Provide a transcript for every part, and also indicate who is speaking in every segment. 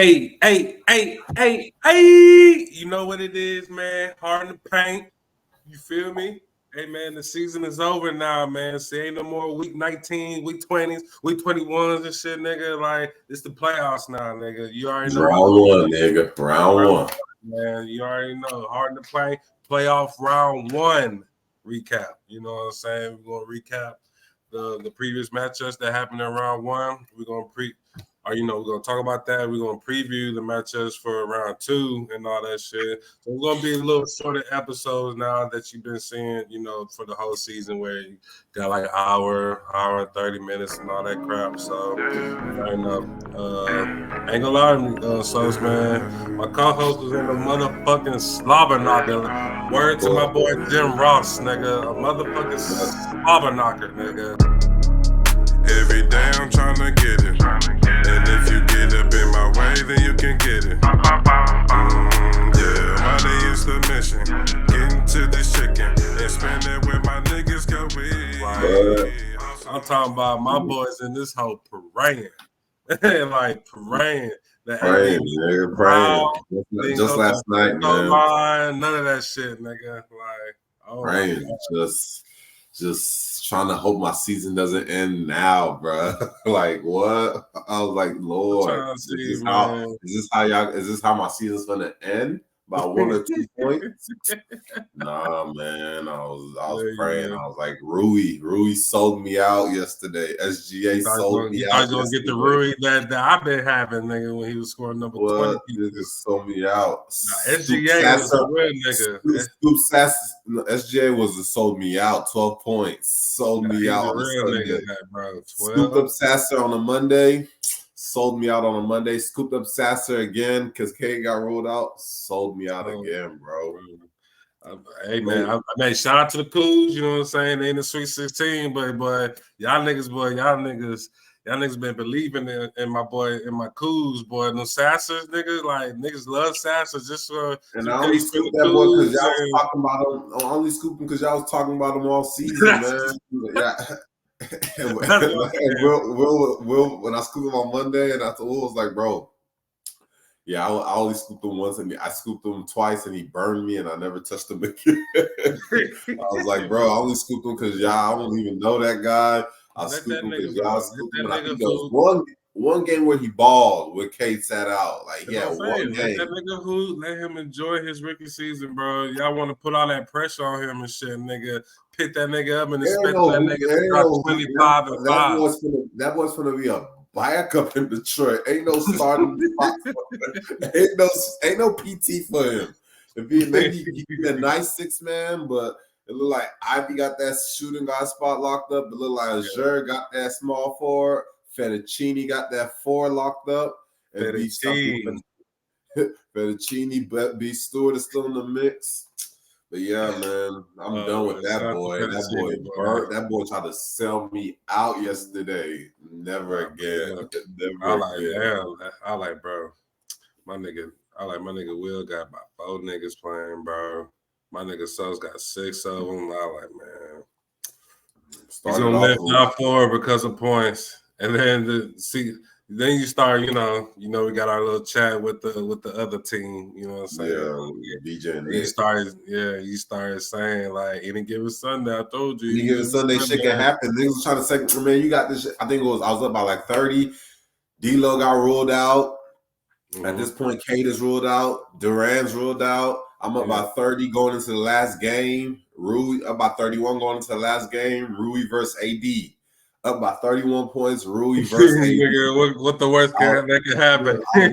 Speaker 1: Hey. You know what it is, man. Hard in the paint. You feel me? Hey, man, the season is over now, man. See, ain't no more week 19, week 20s, week 21s and shit, nigga. Like, it's the playoffs now, nigga. You already know.
Speaker 2: Round one, nigga. Round one.
Speaker 1: Man, you already know. Hard in the paint. Playoff round one recap. You know what I'm saying? We're going to recap the previous matchups that happened in round one. We're going to we're gonna talk about that. We're gonna preview the matchups for round two and all that shit. So it's gonna be a little shorter episodes now that you've been seeing, for the whole season where you got like an hour and 30 minutes and all that crap. So I know. Ain't gonna lie to me, Sos, man. My co-host was in the motherfucking slobber knocker. Word to my boy Jim Ross, nigga. A motherfucking slobber knocker, nigga.
Speaker 3: Every day I'm trying to get it. And if you get up in my way, then you can get it. Yeah, money is the mission. Getting to this chicken and spend it with my niggas go
Speaker 1: I'm talking about my boys in this whole praying. Like praying.
Speaker 2: Praying. Just last night, man.
Speaker 1: None of that shit, nigga. Like,
Speaker 2: praying. Just trying to hope my season doesn't end now, bro. Like what? I was like, Lord, is this how my season's gonna end? By 1 or 2 points? Nah, man. I was praying. I was like, Rui sold me out yesterday. SGA sold me out.
Speaker 1: I was gonna get the Rui that I've been having, nigga, when he was scoring number 20.
Speaker 2: Nigga sold me out.
Speaker 1: SGA was a real nigga.
Speaker 2: SGA was a sold me out. 12 points. Sold me out on a Sunday. Scooped up Sasser on a Monday. Sold me out on a Monday. Scooped up Sasser again because K got ruled out. Sold me out again, bro.
Speaker 1: Hey man, I mean, shout out to the Coos. You know what I'm saying? They in the Sweet 16, but y'all niggas been believing in my boy, in my Coos, boy. And the Sassers, nigga, like niggas love Sassers just for.
Speaker 2: And I only scooped that boy because y'all was talking about him. I only scooped him because y'all was talking about him all season, man. Yeah. And Will, when I scooped him on Monday, and Will was like, bro, yeah, I only scooped him once, and I scooped him twice, and he burned me, and I never touched him again. I was like, bro, I only scooped him because y'all, I don't even know that guy. I scooped him because y'all scooped him, and I think there was one game where he balled, where Kate sat out. Like, one game.
Speaker 1: Let him enjoy his rookie season, bro. Y'all want to put all that pressure on him and shit, nigga. Pick that nigga up and expect that nigga to drop 25 and 5.
Speaker 2: That boy's gonna be a backup in Detroit. Ain't no starting spot for him. Ain't no PT for him. Maybe he be a nice 6-man, but it look like Ivy got that shooting guard spot locked up. It look like Azure got that small 4. Fettuccine got that 4 locked up. And Fettuccine, B. Stewart is still in the mix. But yeah, man, I'm done with that boy. That boy tried to sell me out yesterday. Never again.
Speaker 1: I like, bro. My nigga Will got about 4 niggas playing, bro. My nigga Sos got 6 of them. I like, man. He's gonna lift up 4 because of points. And then then you start, we got our little chat with the other team, you know what I'm saying?
Speaker 2: Yeah, BJ and
Speaker 1: you started saying like any given Sunday, I told you.
Speaker 2: Any given Sunday shit can happen. Niggas was trying to say, man, you got this shit. I was up by like 30. D-Lo got ruled out. Mm-hmm. At this point, Kate is ruled out. Duran's ruled out. I'm up by 30 going into the last game. Rui up by 31 going into the last game. Rui versus AD. Up by 31 points, Rui versus AD.
Speaker 1: What the worst that could happen?
Speaker 2: I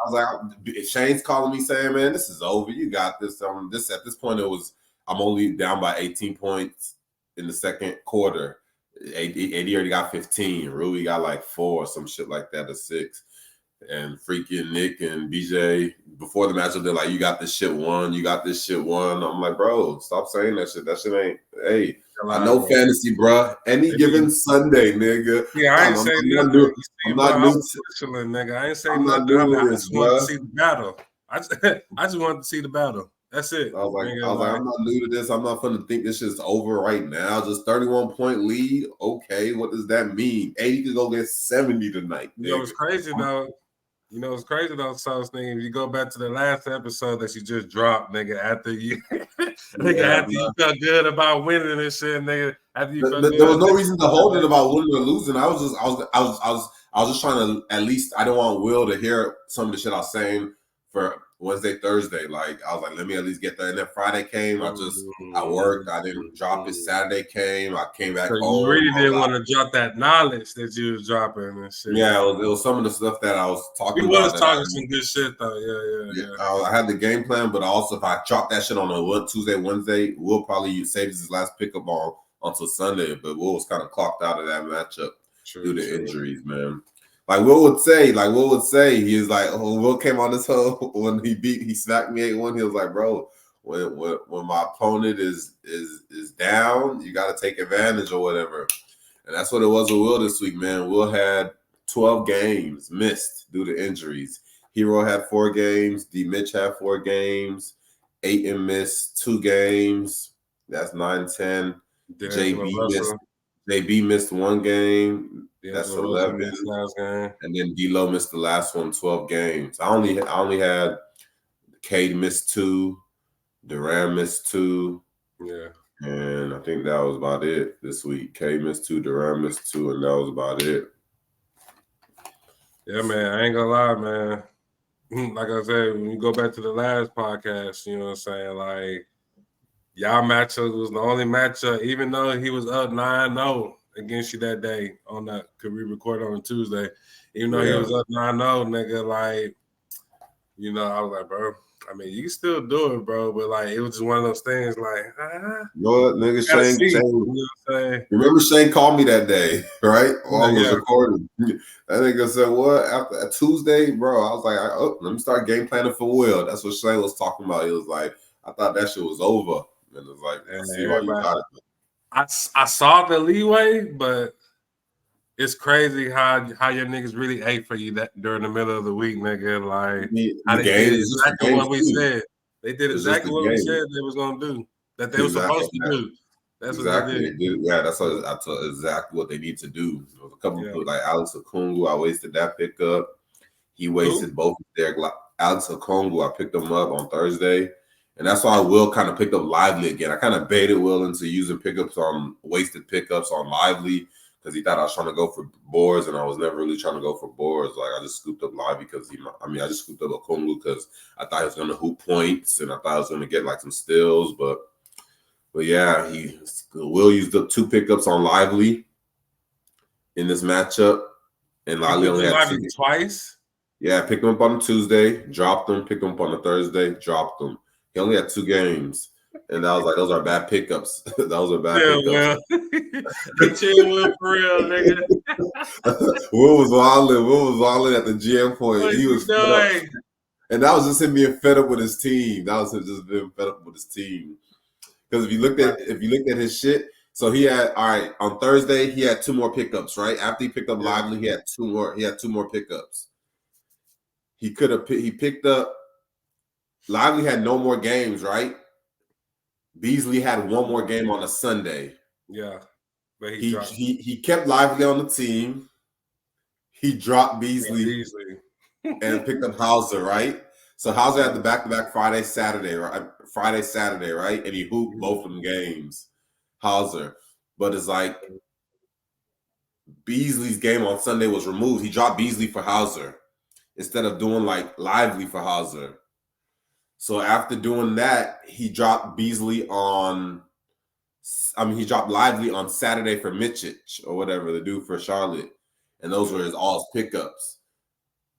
Speaker 2: was like, Shane's calling me saying, man, this is over. You got this. At this point, I'm only down by 18 points in the second quarter. AD already got 15. Rui got like 4 or some shit like that, or 6. And freaking Nick and BJ, before the matchup, they're like, you got this shit won. You got this shit won. I'm like, bro, stop saying that shit. That shit ain't, hey. I know fantasy, bro. Any given Sunday, nigga.
Speaker 1: Yeah, I ain't saying nothing. I'm not new to nigga. I ain't saying nothing. I just want to see the battle. I just wanted to see the battle. That's it.
Speaker 2: I was like, I'm not new to this. I'm not gonna think this shit's over right now. Just 31-point lead. Okay, what does that mean? 80 could go get 70 tonight.
Speaker 1: You know what's crazy though? You know, it's crazy though, Sauce nigga. If you go back to the last episode that you just dropped, nigga, after you after you felt good about winning and shit, nigga. After you felt good.
Speaker 2: There was no reason to hold it about winning or losing. I was just trying to, at least I didn't want Will to hear some of the shit I was saying for Wednesday, Thursday. Like I was like, let me at least get that. And then Friday came, I worked, I didn't drop it. Saturday came, I came back home.
Speaker 1: You really didn't want to drop that knowledge that you was dropping and shit.
Speaker 2: Yeah, it was some of the stuff that I was talking about.
Speaker 1: You was talking some good shit though. Yeah.
Speaker 2: I had the game plan, but also if I drop that shit on a Tuesday, Wednesday, Will probably save his last pickup on until Sunday. But Will was kind of clocked out of that matchup due to injuries, man. Like Will would say, he was like, oh, Will came on this hoe when he smacked me 8-1. He was like, bro, when my opponent is down, you got to take advantage or whatever. And that's what it was with Will this week, man. Will had 12 games missed due to injuries. Hero had 4 games. D. Mitch had 4 games. Aiton missed 2 games. That's 9-10. JB missed 1 game. That's 11. And then D-Lo missed the last one, 12 games. I only had Cade missed 2. Duran missed 2.
Speaker 1: Yeah.
Speaker 2: And I think that was about it this week. Cade missed 2, Duran missed 2, and that was about it.
Speaker 1: Yeah, man. I ain't gonna lie, man. Like I said, when you go back to the last podcast, you know what I'm saying? Like, y'all matchup was the only matchup, even though he was up 9-0 against you that day on that, because we recorded on a Tuesday. Even though he was up 9-0, nigga, like, you know, I was like, bro, I mean, you can still do it, bro, but like, it was just one of those things, like,
Speaker 2: You know what, nigga, Shane,
Speaker 1: you know what I'm saying?
Speaker 2: Remember Shane called me that day, right? While I was recording. That nigga said, what? After a Tuesday, bro, I was like, let me start game planning for Will. That's what Shane was talking about. He was like, I thought that shit was over. And it was like, I see why you got it.
Speaker 1: I saw the leeway, but it's crazy how your niggas really ate for you that during the middle of the week, nigga. Like, they did exactly what we said. They did exactly what we said they was gonna do. That they were supposed to do. That's what they did.
Speaker 2: Yeah, that's exactly what they need to do. There was a couple of like Alex Okungu, I wasted that pickup. He wasted both of their Alex Okungu. I picked him up on Thursday. And that's why Will kind of picked up Lively again. I kind of baited Will into using wasted pickups on Lively because he thought I was trying to go for boards, and I was never really trying to go for boards. Like, I just scooped up Lively because I just scooped up Okungu because I thought he was going to hoop points and I thought I was going to get like some steals. But yeah, Will used up 2 pickups on Lively in this matchup, and Lively only had
Speaker 1: Lively twice.
Speaker 2: Yeah, picked him up on a Tuesday, dropped him, picked him up on a Thursday, dropped him. He only had 2 games, and I was like, those are bad pickups. Those are bad pickups.
Speaker 1: They chill Will for real, nigga.
Speaker 2: Will was wilding at the GM point. He was fed up. And that was just him being fed up with his team. That was him just being fed up with his team. Because if you looked at his shit, so he had on Thursday he had 2 more pickups, right? After he picked up Lively, he had 2 more. He had 2 more pickups. He picked up. Lively had no more games, right? Beasley had 1 more game on a Sunday.
Speaker 1: Yeah. But
Speaker 2: he kept Lively on the team. He dropped Beasley and picked up Hauser, right? So Hauser had the back-to-back Friday, Saturday, right? And he hooped both of them games. Hauser. But it's like Beasley's game on Sunday was removed. He dropped Beasley for Hauser instead of doing like Lively for Hauser. So after doing that, he dropped Lively on Saturday for Mitchich or whatever, the dude for Charlotte. And those were all his pickups.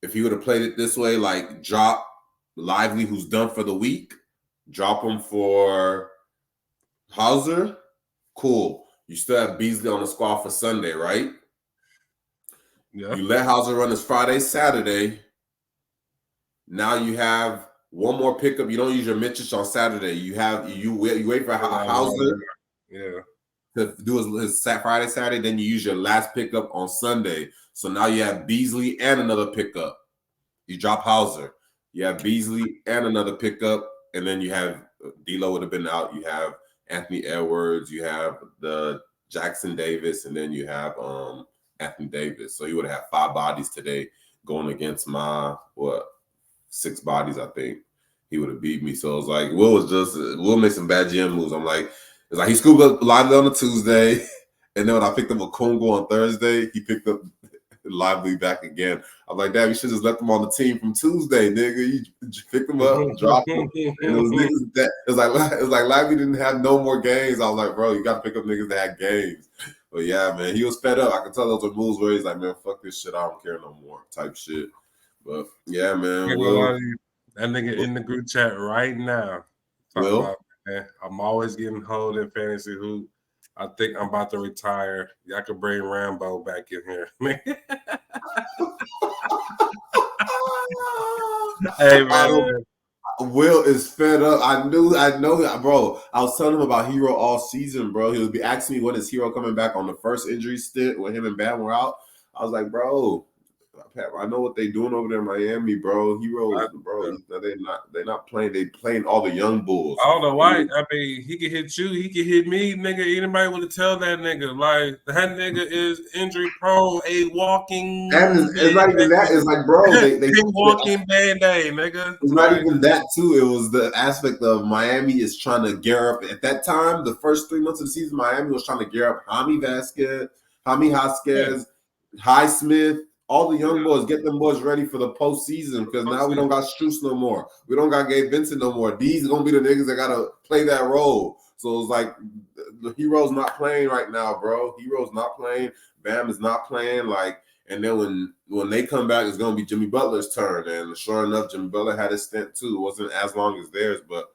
Speaker 2: If he would have played it this way, like drop Lively, who's done for the week, drop him for Hauser, cool. You still have Beasley on the squad for Sunday, right? Yeah. You let Hauser run his Friday, Saturday. Now you have 1 more pickup. You don't use your Mitchich on Saturday. You wait for Hauser to do his Friday, Saturday. Then you use your last pickup on Sunday. So now you have Beasley and another pickup. You drop Hauser. You have Beasley and another pickup. And then you have D'Lo would have been out. You have Anthony Edwards. You have the Jackson Davis. And then you have Anthony Davis. So you would have 5 bodies today. going against my 6 bodies, I think he would have beat me. So it was like Will made some bad GM moves. I'm like, it's like he scooped up Lively on a Tuesday, and then when I picked up a Kongo on Thursday, he picked up Lively back again. I'm like, damn, you should just left him on the team from Tuesday, nigga. You picked him up, dropped him, and it was niggas that it was like Lively didn't have no more games. I was like, bro, you got to pick up niggas that had games. But yeah, man, he was fed up. I could tell those were moves where he's like, man, fuck this shit, I don't care no more, type shit. But yeah, man,
Speaker 1: that nigga in the group chat right now. About, man, I'm always getting hold in fantasy hoop. I think I'm about to retire. Y'all can bring Rambo back in here. Hey man,
Speaker 2: Will is fed up. I know, bro. I was telling him about Hero all season, bro. He would be asking me when is Hero coming back on the first injury stint when him and Bam were out. I was like, bro, I know what they doing over there in Miami, bro. Hero, bro, they're not playing. They playing all the young bulls.
Speaker 1: I don't know why. I mean, he can hit you. He can hit me, nigga. Anybody would have tell that nigga like that nigga is injury prone, a walking.
Speaker 2: It's not even that. It's like, bro, they
Speaker 1: walking Band-Aid, nigga.
Speaker 2: It's not even that too. It was the aspect of Miami is trying to gear up. At that time, the first 3 months of the season, Miami was trying to gear up Jaime Vasquez, Highsmith, all the young boys, get them boys ready for the postseason because now we don't got Strus no more. We don't got Gabe Vincent no more. These are going to be the niggas that got to play that role. So it's like the Hero's not playing right now, bro. Hero's not playing. Bam is not playing. Like, and then when they come back, it's going to be Jimmy Butler's turn. And sure enough, Jimmy Butler had his stint too. It wasn't as long as theirs, but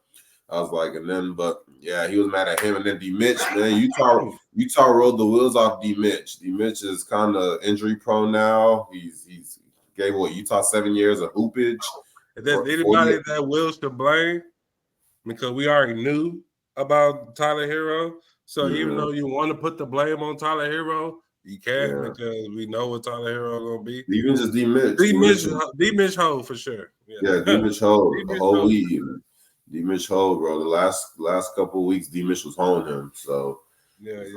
Speaker 2: I was like, but yeah, he was mad at him. And then D Mitch, man, Utah rode the wheels off D Mitch. D Mitch is kind of injury prone now. He's gave Utah 7 years of hoopage.
Speaker 1: If there's anybody that Will's to blame, because we already knew about Tyler Hero. So even though you want to put the blame on Tyler Hero, you can't because we know what Tyler Hero gonna be.
Speaker 2: Even just D Mitch.
Speaker 1: D Mitch Ho for sure.
Speaker 2: Yeah, D Mitch Ho the whole week. D Mitch Ho, bro. The last couple of weeks, D Mitch was holding him. So it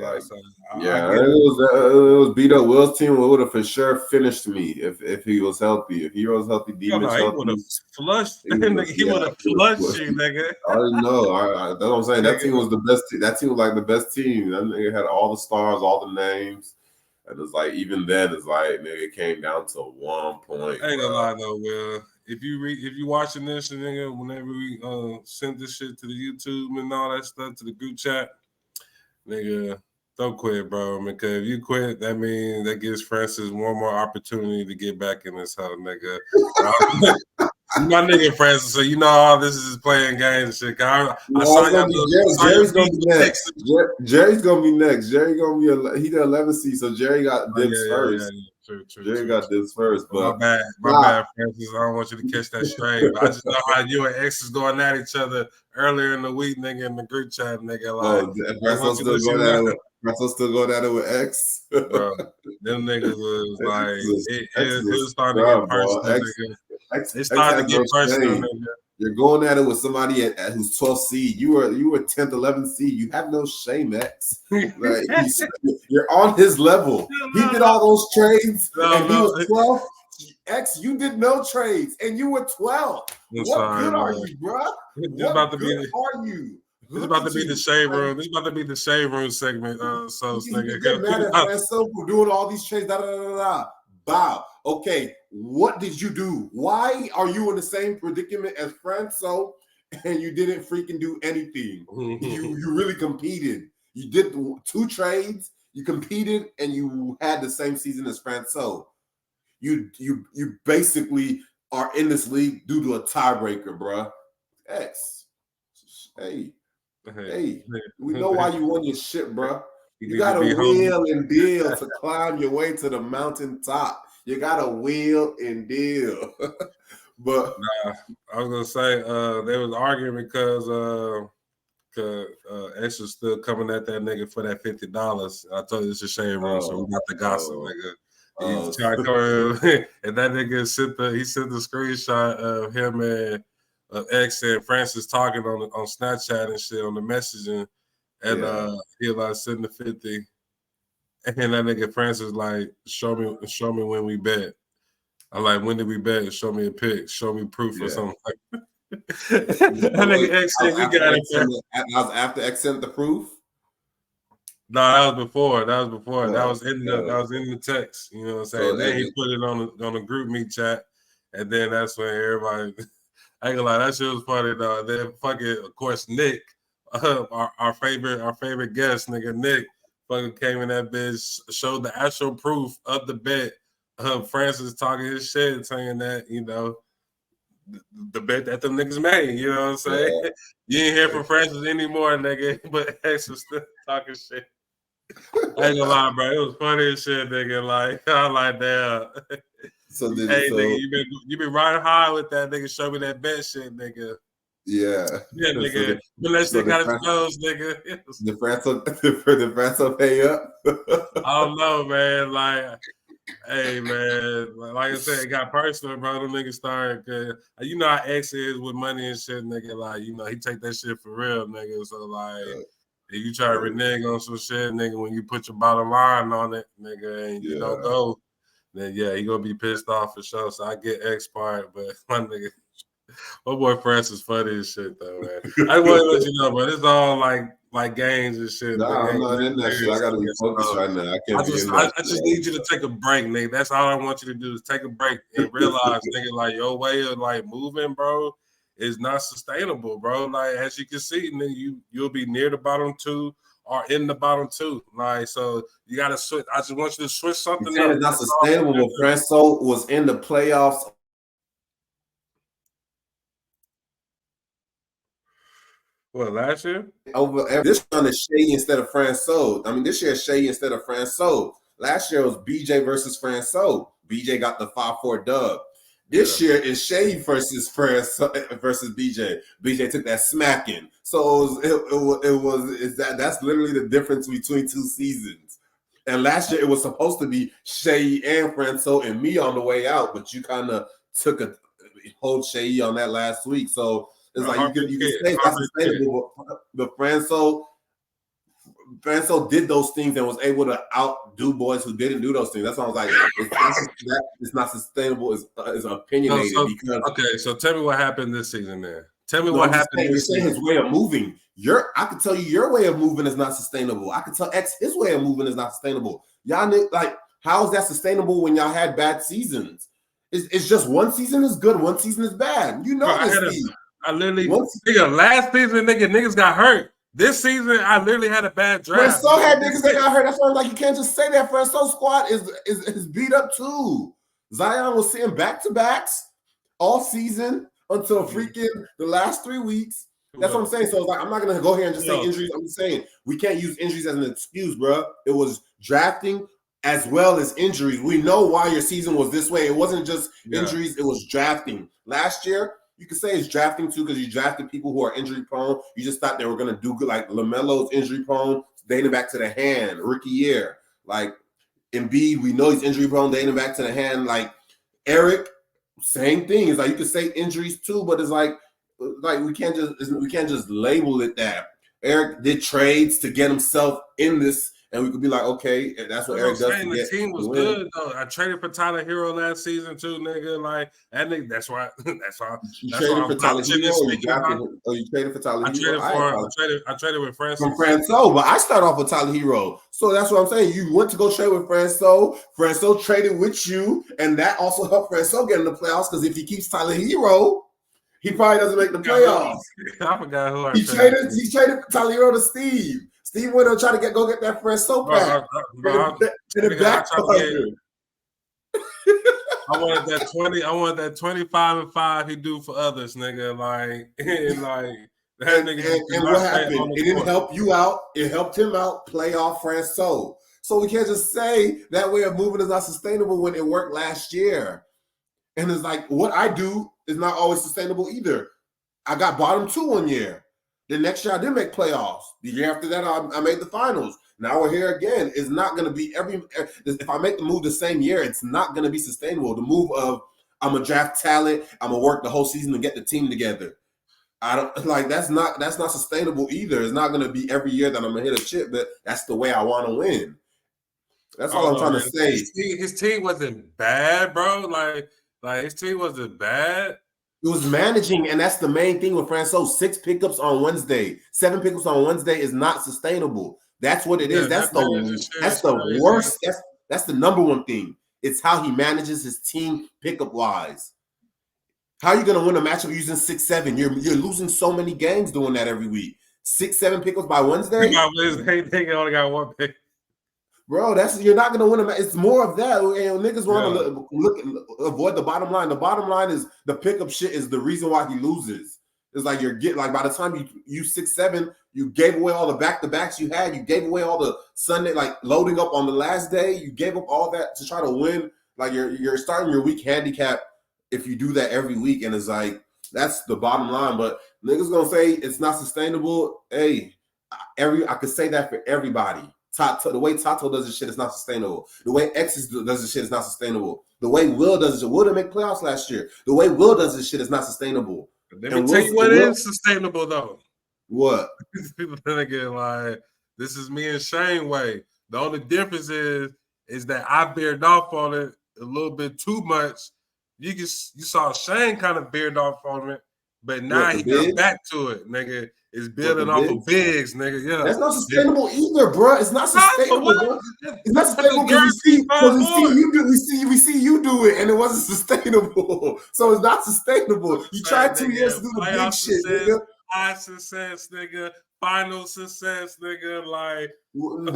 Speaker 2: was beat up. Will's team would have for sure finished me if he was healthy. If he was healthy, D Mitch healthy.
Speaker 1: He would have flushed. He would have flushed you, nigga.
Speaker 2: I didn't know. That's what I'm saying. That team was the best. That team was like the best team. That nigga had all the stars, all the names. And it's like, even then, it's like, nigga, it came down to 1 point.
Speaker 1: I ain't gonna lie though, Will. If you watching this, nigga, whenever we send this shit to the YouTube and all that stuff to the group chat, nigga, don't quit, bro. Because if you quit, that means that gives Francis one more opportunity to get back in this hole, nigga. My nigga Francis, so you know all this is playing games and shit.
Speaker 2: Jerry's gonna be next. Jerry's gonna be next. Jerry gonna be he the 11th seed, so Jerry got dibs first. Jerry got dibs first. But
Speaker 1: my bad, Francis. I don't want you to catch that straight. I just know how you and X is going at each other earlier in the week, nigga, in the group chat, nigga. Like,
Speaker 2: Francis still going at it with X.
Speaker 1: Bro, them niggas was like, it was starting to get personal, nigga. It's starting to get personal, nigga.
Speaker 2: You're going at it with somebody at who's 12th seed. You were 10th, 11th seed. You have no shame, X. Like, you're on his level. He did all those trades, he was 12th. X, you did no trades, and you were 12th. What good are you, bro? It's about to be
Speaker 1: the shade room. This is about to be the shade room segment.
Speaker 2: Nigga, get mad at myself for doing all these trades. Bow. Okay, what did you do? Why are you in the same predicament as Franco and you didn't freaking do anything? You really competed. You did 2 trades, you competed, and you had the same season as Franco. You basically are in this league due to a tiebreaker, bro. X. Hey, we know why you won your shit, bro. You got to wheel and deal to climb your way to the mountaintop. You got to wheel and deal. But
Speaker 1: I was gonna say they was arguing because X was still coming at that nigga for that $50. I told you it's a shade room, so we got the gossip, nigga. He's trying to come and that nigga sent the screenshot of him and X and Francis talking on Snapchat and shit on the messaging, and he like send the 50, and that nigga Francis like show me when we bet, I like, when did we bet? Show me a pic. Show me proof or something.
Speaker 2: That
Speaker 1: nigga X said, we got it, man.
Speaker 2: That was after X sent the proof.
Speaker 1: No, that was before. That
Speaker 2: Oh,
Speaker 1: was in the text. You know what I'm saying?
Speaker 2: So,
Speaker 1: then he put it on the group meet chat, and then that's when everybody. I ain't gonna lie, that shit was funny though. Then fucking, of course, Nick, our favorite guest, nigga Nick, fucking came in that bitch, showed the actual proof of the bet. Francis talking his shit, saying that, you know, the bet that them niggas made. You know what I'm saying? Yeah. You ain't hear from Francis anymore, nigga, but X was still talking shit. I ain't gonna lie, bro. It was funny as shit, nigga. Like, I'm like, damn.
Speaker 2: So
Speaker 1: nigga, you been riding high with that nigga. Show me that bet shit, nigga.
Speaker 2: Yeah,
Speaker 1: nigga. When that shit got exposed, nigga.
Speaker 2: The Franco pay up.
Speaker 1: I don't know, man. Like, hey, man. Like I said, it got personal, bro. Them niggas started. You know how X is with money and shit, nigga. Like, you know, he take that shit for real, nigga. So, like, if you try to renege on some shit, nigga, when you put your bottom line on it, nigga, and you don't go, then yeah, he gonna be pissed off for sure. So I get X part, but my nigga, my boy Francis funny as shit though, man. I want to let you know, but it's all like games and shit.
Speaker 2: Nah, I'm not in that shit. I gotta be focused right now. I can't be in that.
Speaker 1: I just need you to take a break, nigga. That's all I want you to do is take a break and realize, nigga, like your way of like moving, bro, is not sustainable, bro. Like, as you can see, nigga, you'll be near the bottom two or in the bottom two. Like, so you gotta switch. I just want you to switch something up.
Speaker 2: It's not sustainable. Franco was in the playoffs.
Speaker 1: What, last year?
Speaker 2: Over this one is Shea instead of Franco. I mean, this year is Shea instead of Franco. Last year was BJ versus Franco. BJ got the 5-4 dub. This year is Shea versus BJ. BJ took that smacking. So that's literally the difference between two seasons. And last year it was supposed to be Shea and Franco and me on the way out, but you kind of took a hold Shea on that last week. So it's like you can say that's sustainable. But Franco did those things and was able to outdo boys who didn't do those things. That's why I was like, it's not sustainable. It's opinionated.
Speaker 1: Okay, so tell me what happened this season then. Tell me what happened this season.
Speaker 2: His way of moving. I could tell you your way of moving is not sustainable. I could tell X his way of moving is not sustainable. Y'all, like, how is that sustainable when y'all had bad seasons? It's just one season is good, one season is bad. You know this.
Speaker 1: I literally, last season, niggas got hurt. This season, I literally had a bad draft.
Speaker 2: Franco had niggas that got hurt. That's why I'm like, you can't just say that. Franco squad is beat up too. Zion was sitting back-to-backs all season until freaking the last 3 weeks. That's what I'm saying. So it's like, I'm not gonna go here and just say injuries. I'm just saying we can't use injuries as an excuse, bro. It was drafting as well as injuries. We know why your season was this way. It wasn't just injuries. It was drafting. Last year, you could say it's drafting too because you drafted people who are injury prone. You just thought they were going to do good. Like LaMelo's injury prone, dating back to the hand, rookie year. Like Embiid, we know he's injury prone, dating back to the hand. Like Eric, same thing. It's like you could say injuries too, but it's like we can't just label it that. Eric did trades to get himself in this. And we could be like, okay, that's what Eric does.
Speaker 1: The team was good though. I traded for Tyler Hero last season too, nigga. Like that nigga. That's why.
Speaker 2: You traded for Tyler Hero. You traded for Tyler Hero.
Speaker 1: I traded with Franco.
Speaker 2: From Franco, but I start off with Tyler Hero. So that's what I'm saying. You went to go trade with Franco. Franco traded with you, and that also helped Franco get in the playoffs because if he keeps Tyler Hero, he probably doesn't make the playoffs.
Speaker 1: I forgot who I
Speaker 2: traded. He traded Tyler Hero to Steve. Steve went on trying to go get that Franco back.
Speaker 1: I wanted that 20. I wanted that 25-5 he do for others, nigga. Like, that nigga.
Speaker 2: And what happened? It didn't help you out. It helped him out. Playoff Franco. So we can't just say that way of moving is not sustainable when it worked last year. And it's like what I do is not always sustainable either. I got bottom 2 one year. The next year I did make playoffs. The year after that, I made the finals. Now we're here again. It's not going to be if I make the move the same year, it's not going to be sustainable. The move of I'm gonna draft talent, I'm gonna work the whole season to get the team together. I don't like that's not sustainable either. It's not going to be every year that I'm gonna hit a chip, but that's the way I want to win. That's all I'm trying to say.
Speaker 1: His team wasn't bad, bro. Like Like his team wasn't bad.
Speaker 2: It was managing, and that's the main thing with Franco. 6 pickups on Wednesday, 7 pickups on Wednesday is not sustainable. That's what it is. That's the worst. That's the number one thing. It's how he manages his team pickup wise. How are you gonna win a matchup using 6-7? You're losing so many games doing that every week. 6-7 pickups by Wednesday.
Speaker 1: By Wednesday, they only got 1 pick.
Speaker 2: Bro, you're not gonna win a match. It's more of that. And niggas want to avoid the bottom line. The bottom line is the pickup shit is the reason why he loses. It's like by the time you 6-7, you gave away all the back-to-backs you had. You gave away all the Sunday, like loading up on the last day. You gave up all that to try to win. Like you're starting your week handicap if you do that every week, and it's like that's the bottom line. But niggas gonna say it's not sustainable. Hey, I could say that for everybody. The way Tato does this shit is not sustainable. The way X does this shit is not sustainable. The way Will does this shit, Will didn't make playoffs last year. The way Will does this shit is not sustainable.
Speaker 1: Let me tell you what is sustainable though.
Speaker 2: What?
Speaker 1: People thinking like this is me and Shane way. The only difference is that I bared off on it a little bit too much. You saw Shane kind of bared off on it, but now he got back to it, nigga. It's building off of bigs, nigga. Yeah,
Speaker 2: that's not sustainable either, bro. It's not sustainable, bro. It's not sustainable because we see you do it, and it wasn't sustainable. So it's not sustainable. You tried 2 years to do the big shit, nigga.
Speaker 1: High success, nigga. Final success, nigga.
Speaker 2: We've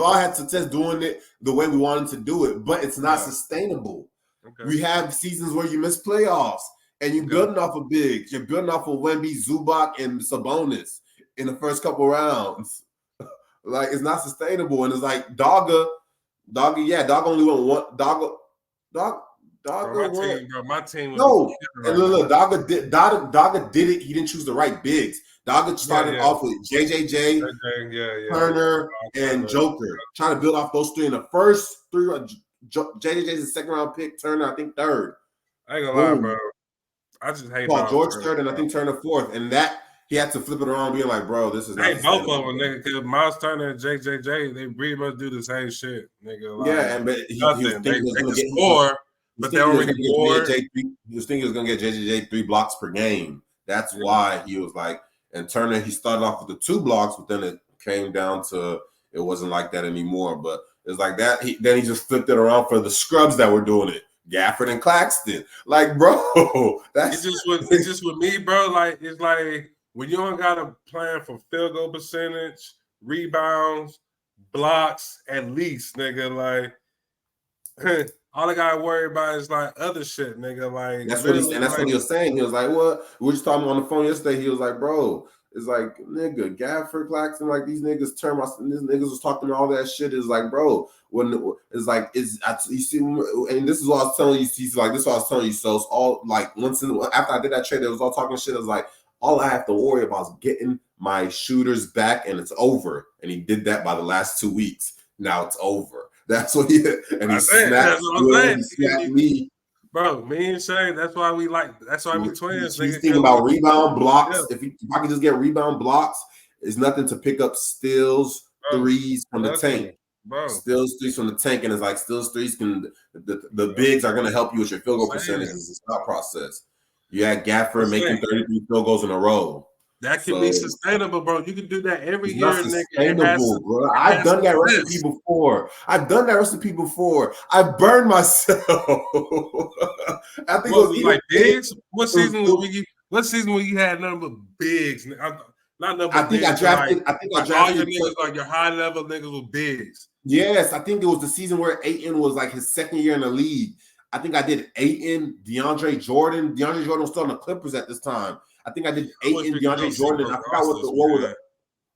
Speaker 2: all had success doing it the way we wanted to do it, but it's not sustainable. Okay. We have seasons where you miss playoffs. And you're building off of bigs. You're building off of Wemby, Zubac, and Sabonis in the first couple rounds. Like, it's not sustainable. And it's like, Dogga, only won one. Dogga
Speaker 1: won. My team was
Speaker 2: no. And look, Dogga did it. He didn't choose the right bigs. Dogga started off with JJJ, Turner, and Joker. Trying to build off those three in the first 3. JJJ's a 2nd-round pick. Turner, I think 3rd.
Speaker 1: I ain't gonna lie, bro. I just hate
Speaker 2: Paul George 3rd, and I think Turner 4th, and that he had to flip it around, being like, "Bro, this is."
Speaker 1: I hate both of them, nigga. Because Miles Turner and JJJ, they pretty much do the same shit, nigga. Like,
Speaker 2: and but he was
Speaker 1: thinking he was going to get score, but they don't really score.
Speaker 2: He was thinking he was going to get JJJ 3 blocks per game. That's why he was like, and Turner, he started off with the 2 blocks, but then it came down to it wasn't like that anymore. But it's like that. Then he just flipped it around for the scrubs that were doing it. Gafford and Claxton, like, bro,
Speaker 1: it's just with me, bro. Like, it's like when you don't got a plan for field goal percentage, rebounds, blocks, at least, nigga. Like, all I gotta worry about is like other shit, nigga. Like,
Speaker 2: that's what what he was saying. He was like, "What?" We were just talking on the phone yesterday. He was like, "Bro, it's like, nigga, Gafford, Claxton, like these niggas these niggas was talking all that shit." Is like, bro, when it's like, you see, and this is what I was telling you. He's like, this is what I was telling you. So it's all like, after I did that trade, it was all talking shit. It was like, all I have to worry about is getting my shooters back, and it's over. And he did that by the last 2 weeks. Now it's over. That's what he snapped me.
Speaker 1: Bro, me and Shane, that's why we twins.
Speaker 2: He's thinking about rebound blocks. If I can just get rebound blocks, it's nothing to pick up steals, threes from the tank.
Speaker 1: Bro.
Speaker 2: Steals, threes from the tank, and it's like steals, threes the bigs are going to help you with your field goal percentage. It's a stop process. You had Gafford making 33 field goals in a row.
Speaker 1: That can be sustainable, bro. You can do that every year,
Speaker 2: nigga. Bro. I've done that recipe before. I burned myself. I think it was
Speaker 1: like bigs. What season when you had nothing but bigs? Not nothing but bigs. I think I drafted all your niggas, like your high level niggas with bigs.
Speaker 2: Yes, I think it was the season where Ayton was like his 2nd year in the league. I think I did Ayton, DeAndre Jordan. DeAndre Jordan was still on the Clippers at this time. I think I did Ayton, DeAndre Jordan. I forgot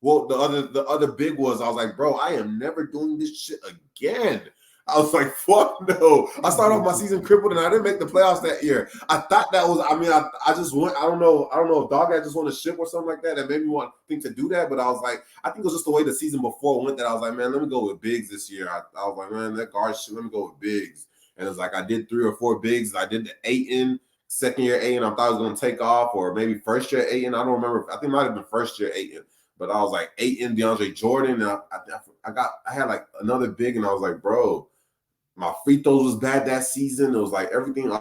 Speaker 2: what the other big was. I was like, bro, I am never doing this shit again. I was like, fuck no. I started off my season crippled, and I didn't make the playoffs that year. I thought that was, I just went, I don't know if Dog had just won a ship or something like that made me want to think to do that, but I was like, I think it was just the way the season before went that I was like, man, let me go with bigs this year. I was like, man, that guard shit, let me go with bigs. And it's like, I did 3 or 4 bigs. I did the 8 second year Ayton, I thought it was going to take off, or maybe first year Ayton. I don't remember. I think it might have been first year Ayton. But I was like Ayton, DeAndre Jordan, and I had like another big, and I was like, bro, My free throws was bad that season. It was like everything.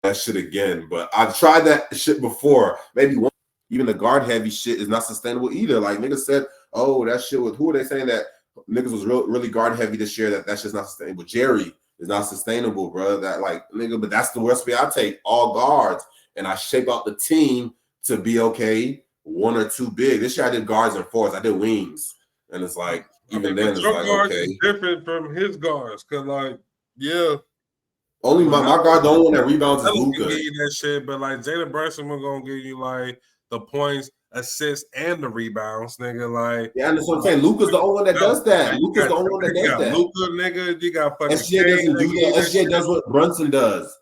Speaker 2: That shit again, but I've tried that shit before. Maybe one. Even the guard heavy shit is not sustainable either. Like niggas said, oh, that shit was. Who are they saying that niggas was really guard heavy this year? That's just not sustainable. Jerry is not sustainable, bro. That like nigga, but that's the recipe I take. All guards, and I shape out the team to be okay. One or two big. This year I did guards and fours. I did wings, and it's like even then it's like
Speaker 1: guards
Speaker 2: okay.
Speaker 1: is different from his guards, cause like yeah.
Speaker 2: Only my guard, the only one that rebounds is Luka.
Speaker 1: Give you that shit, but like Jalen Brunson was gonna give you like the points, assists, and the rebounds, nigga. Like
Speaker 2: yeah, and that's what I'm saying. Luka's the only one that does that. Luka's the only one that does that.
Speaker 1: Luka, nigga, you got fucking
Speaker 2: SGA doesn't do that. SGA does what Brunson does.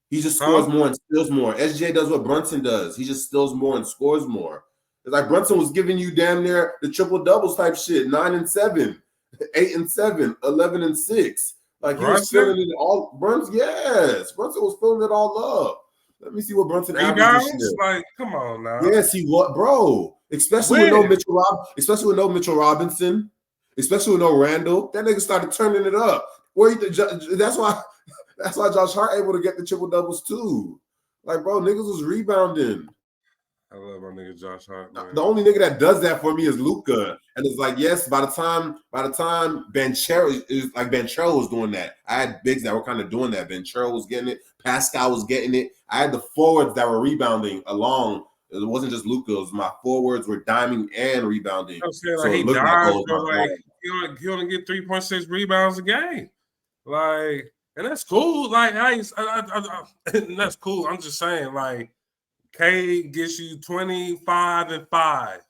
Speaker 2: He just scores more and steals more. SGA does what Brunson does. He just steals more and scores more. It's like Brunson was giving you damn near the triple doubles type shit, 9 and 7, 8 and 7, 11 and 6. Like he was filling it all. Brunson, yes, Brunson was filling it all up. Let me see what Brunson averaged this year.
Speaker 1: Like, come on now.
Speaker 2: Yes, he was, bro. Especially with no Mitchell Robinson, especially with no Randall. That nigga started turning it up. That's why Josh Hart able to get the triple doubles too. Like, bro, niggas was rebounding.
Speaker 1: I love my nigga Josh Hart. Man.
Speaker 2: The only nigga that does that for me is Luka, and it's like yes. By the time Banchero was doing that, I had bigs that were kind of doing that. Banchero was getting it. Pascal was getting it. I had the forwards that were rebounding along. It wasn't just Luka. It was my forwards were diming and rebounding.
Speaker 1: I'm saying like he dimes, but like he only get 3.6 rebounds a game. Like, and that's cool. Like, that's cool. I'm just saying, like. K gets you 25 and 5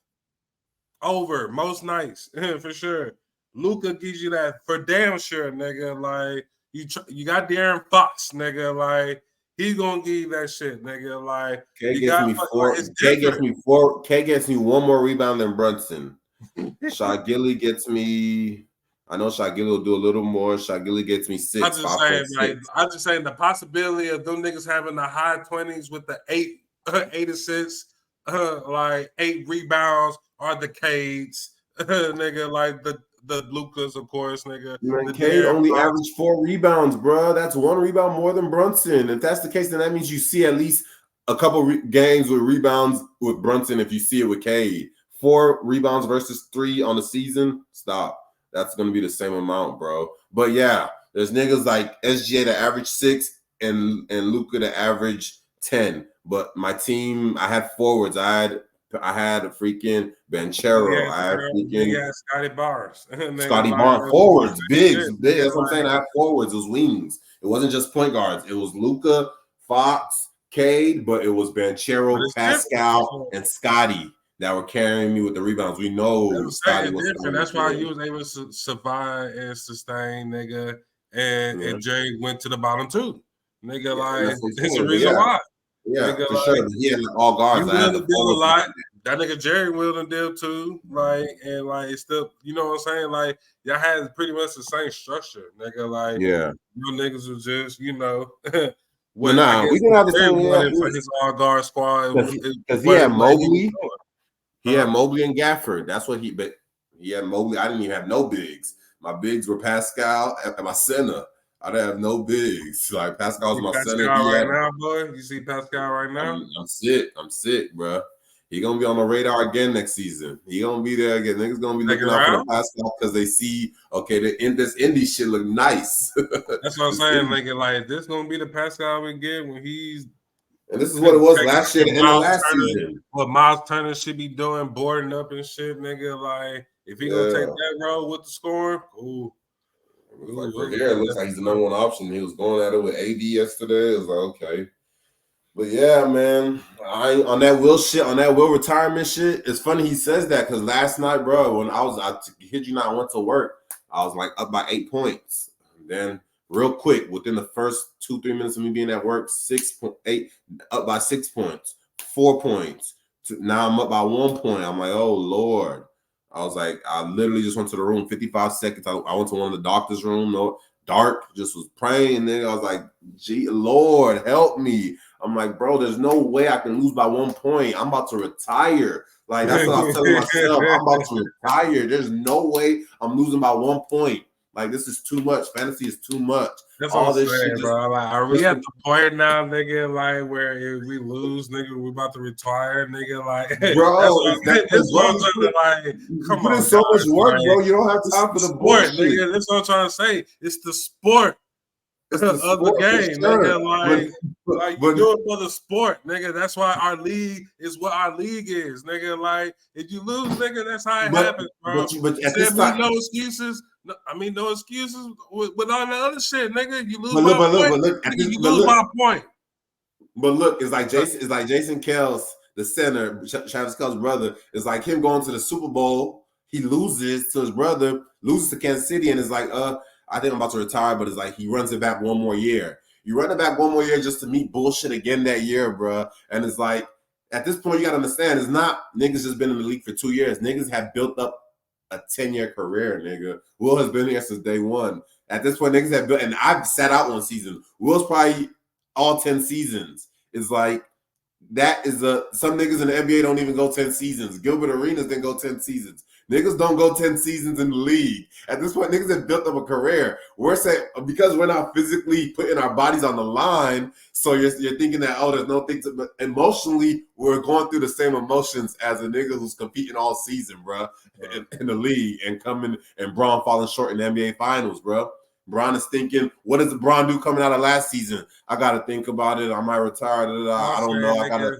Speaker 1: over most nights for sure. Luka gives you that for damn sure, nigga. Like you got De'Aaron Fox, nigga. Like he's gonna give you that shit, nigga. Like
Speaker 2: K gets me four. K gets me four. K gets me one more rebound than Brunson. Shai Gilly gets me. I know Shai Gilly will do a little more. Shai Gilly gets me 6.
Speaker 1: I'm just saying the possibility of them niggas having the high 20s with the 8 assists, like 8 rebounds are the Cades, nigga, like the Lukas, of course, nigga.
Speaker 2: Man, Cade only averaged 4 rebounds, bro. That's 1 rebound more than Brunson. If that's the case, then that means you see at least a couple games with rebounds with Brunson if you see it with Cade. 4 rebounds versus 3 on the season, stop. That's going to be the same amount, bro. But yeah, there's niggas like SGA that average 6 and Luka that average 10. But my team, I had forwards. I had a freaking Banchero. I had freaking
Speaker 1: Scotty Barnes.
Speaker 2: Scotty Barnes. Forwards, bigs. That's what I'm saying. I had forwards. It was wings. It wasn't just point guards. It was Luka, Fox, Cade, but it was Banchero, Pascal, and Scotty that were carrying me with the rebounds. We know Scotty was
Speaker 1: different. That's why he was able to survive and sustain, nigga. And Jay went to the bottom too. Nigga, like, there's a reason why.
Speaker 2: Yeah, nigga, for sure. He had all guards.
Speaker 1: I had to deal a lot. That nigga Jerry Wilden did too. Like, and like it's still, you know what I'm saying? Like, y'all had pretty much the same structure, nigga. Like,
Speaker 2: yeah,
Speaker 1: you niggas was just, you know,
Speaker 2: we didn't have the same
Speaker 1: for his all guard squad
Speaker 2: because he had Mobley. He had Mobley and Gafford. That's what but he had Mobley. I didn't even have no bigs. My bigs were Pascal and my center. I didn't have no bigs. Like Pascal's my center.
Speaker 1: Right now, boy. You see Pascal right now?
Speaker 2: I'm sick, bro. He gonna be on the radar again next season. He gonna be there again. Niggas gonna be looking out for Pascal because they see, okay, this indie shit look nice.
Speaker 1: That's what I'm saying, nigga. Like this gonna be the Pascal we get when he's.
Speaker 2: And this is what it was last year and the last season.
Speaker 1: What Miles Turner should be doing, boarding up and shit, nigga. Like if he gonna take that role with the scoring, ooh.
Speaker 2: Like for here, it looks like he's the number 1 option. He was going at it with AD yesterday. It was like, okay. But yeah, man, on that Will retirement shit, it's funny he says that because last night, bro, when I kid you not, I went to work, I was like up by 8 points. And then real quick, within the first 2-3 minutes of me being at work, 6.8, up by 6 points, 4 points. Now I'm up by 1 point. I'm like, oh Lord. I was like, I literally just went to the room, 55 seconds. I went to one of the doctor's room, no dark, just was praying. And then I was like, gee, Lord, help me. I'm like, bro, there's no way I can lose by 1 point. I'm about to retire. Like, that's what I was telling myself. I'm about to retire. There's no way I'm losing by 1 point. Like, this is too much. Fantasy is too much.
Speaker 1: That's
Speaker 2: all
Speaker 1: what I'm
Speaker 2: this
Speaker 1: saying,
Speaker 2: shit,
Speaker 1: bro. Like, are we at the point now, nigga? Like, where if we lose, nigga, we about to retire, nigga. Like,
Speaker 2: bro,
Speaker 1: that's what I'm trying to like. Come
Speaker 2: put
Speaker 1: on,
Speaker 2: in so much work,
Speaker 1: like,
Speaker 2: bro. You don't have time for the
Speaker 1: sport,
Speaker 2: bullshit,
Speaker 1: nigga. That's what I'm trying to say. It's the sport.
Speaker 2: It's the
Speaker 1: of
Speaker 2: sport,
Speaker 1: the game,
Speaker 2: sure.
Speaker 1: nigga. Like you
Speaker 2: but,
Speaker 1: do it for the sport, nigga. That's why our league is what our league is, nigga. Like if you lose, nigga, that's how it happens, bro.
Speaker 2: But at this time,
Speaker 1: no excuses. No excuses with all the other shit, nigga. You lose
Speaker 2: but
Speaker 1: by
Speaker 2: look,
Speaker 1: a point. Nigga, you lose by a point.
Speaker 2: But look, it's like Jason Kelce, the center, Travis Kelce's brother. It's like him going to the Super Bowl. He loses to his brother, loses to Kansas City, and it's like, I think I'm about to retire, but it's like he runs it back one more year. You run it back one more year just to meet bullshit again that year, bro. And it's like, at this point, you got to understand, it's not niggas just been in the league for 2 years. Niggas have built up a 10-year career, nigga. Will has been here since day one. At this point, niggas have built, and I've sat out one season. Will's probably all 10 seasons. It's like, that is some niggas in the NBA don't even go 10 seasons. Gilbert Arenas didn't go 10 seasons. Niggas don't go 10 seasons in the league. At this point, niggas have built up a career. We're saying, because we're not physically putting our bodies on the line, so you're thinking that, there's no thing to, but emotionally, we're going through the same emotions as a nigga who's competing all season, bro, in the league, and coming, and Braun falling short in the NBA Finals, bro. Braun is thinking, what does Braun do coming out of last season? I got to think about it. I might retire. I don't know. I got to.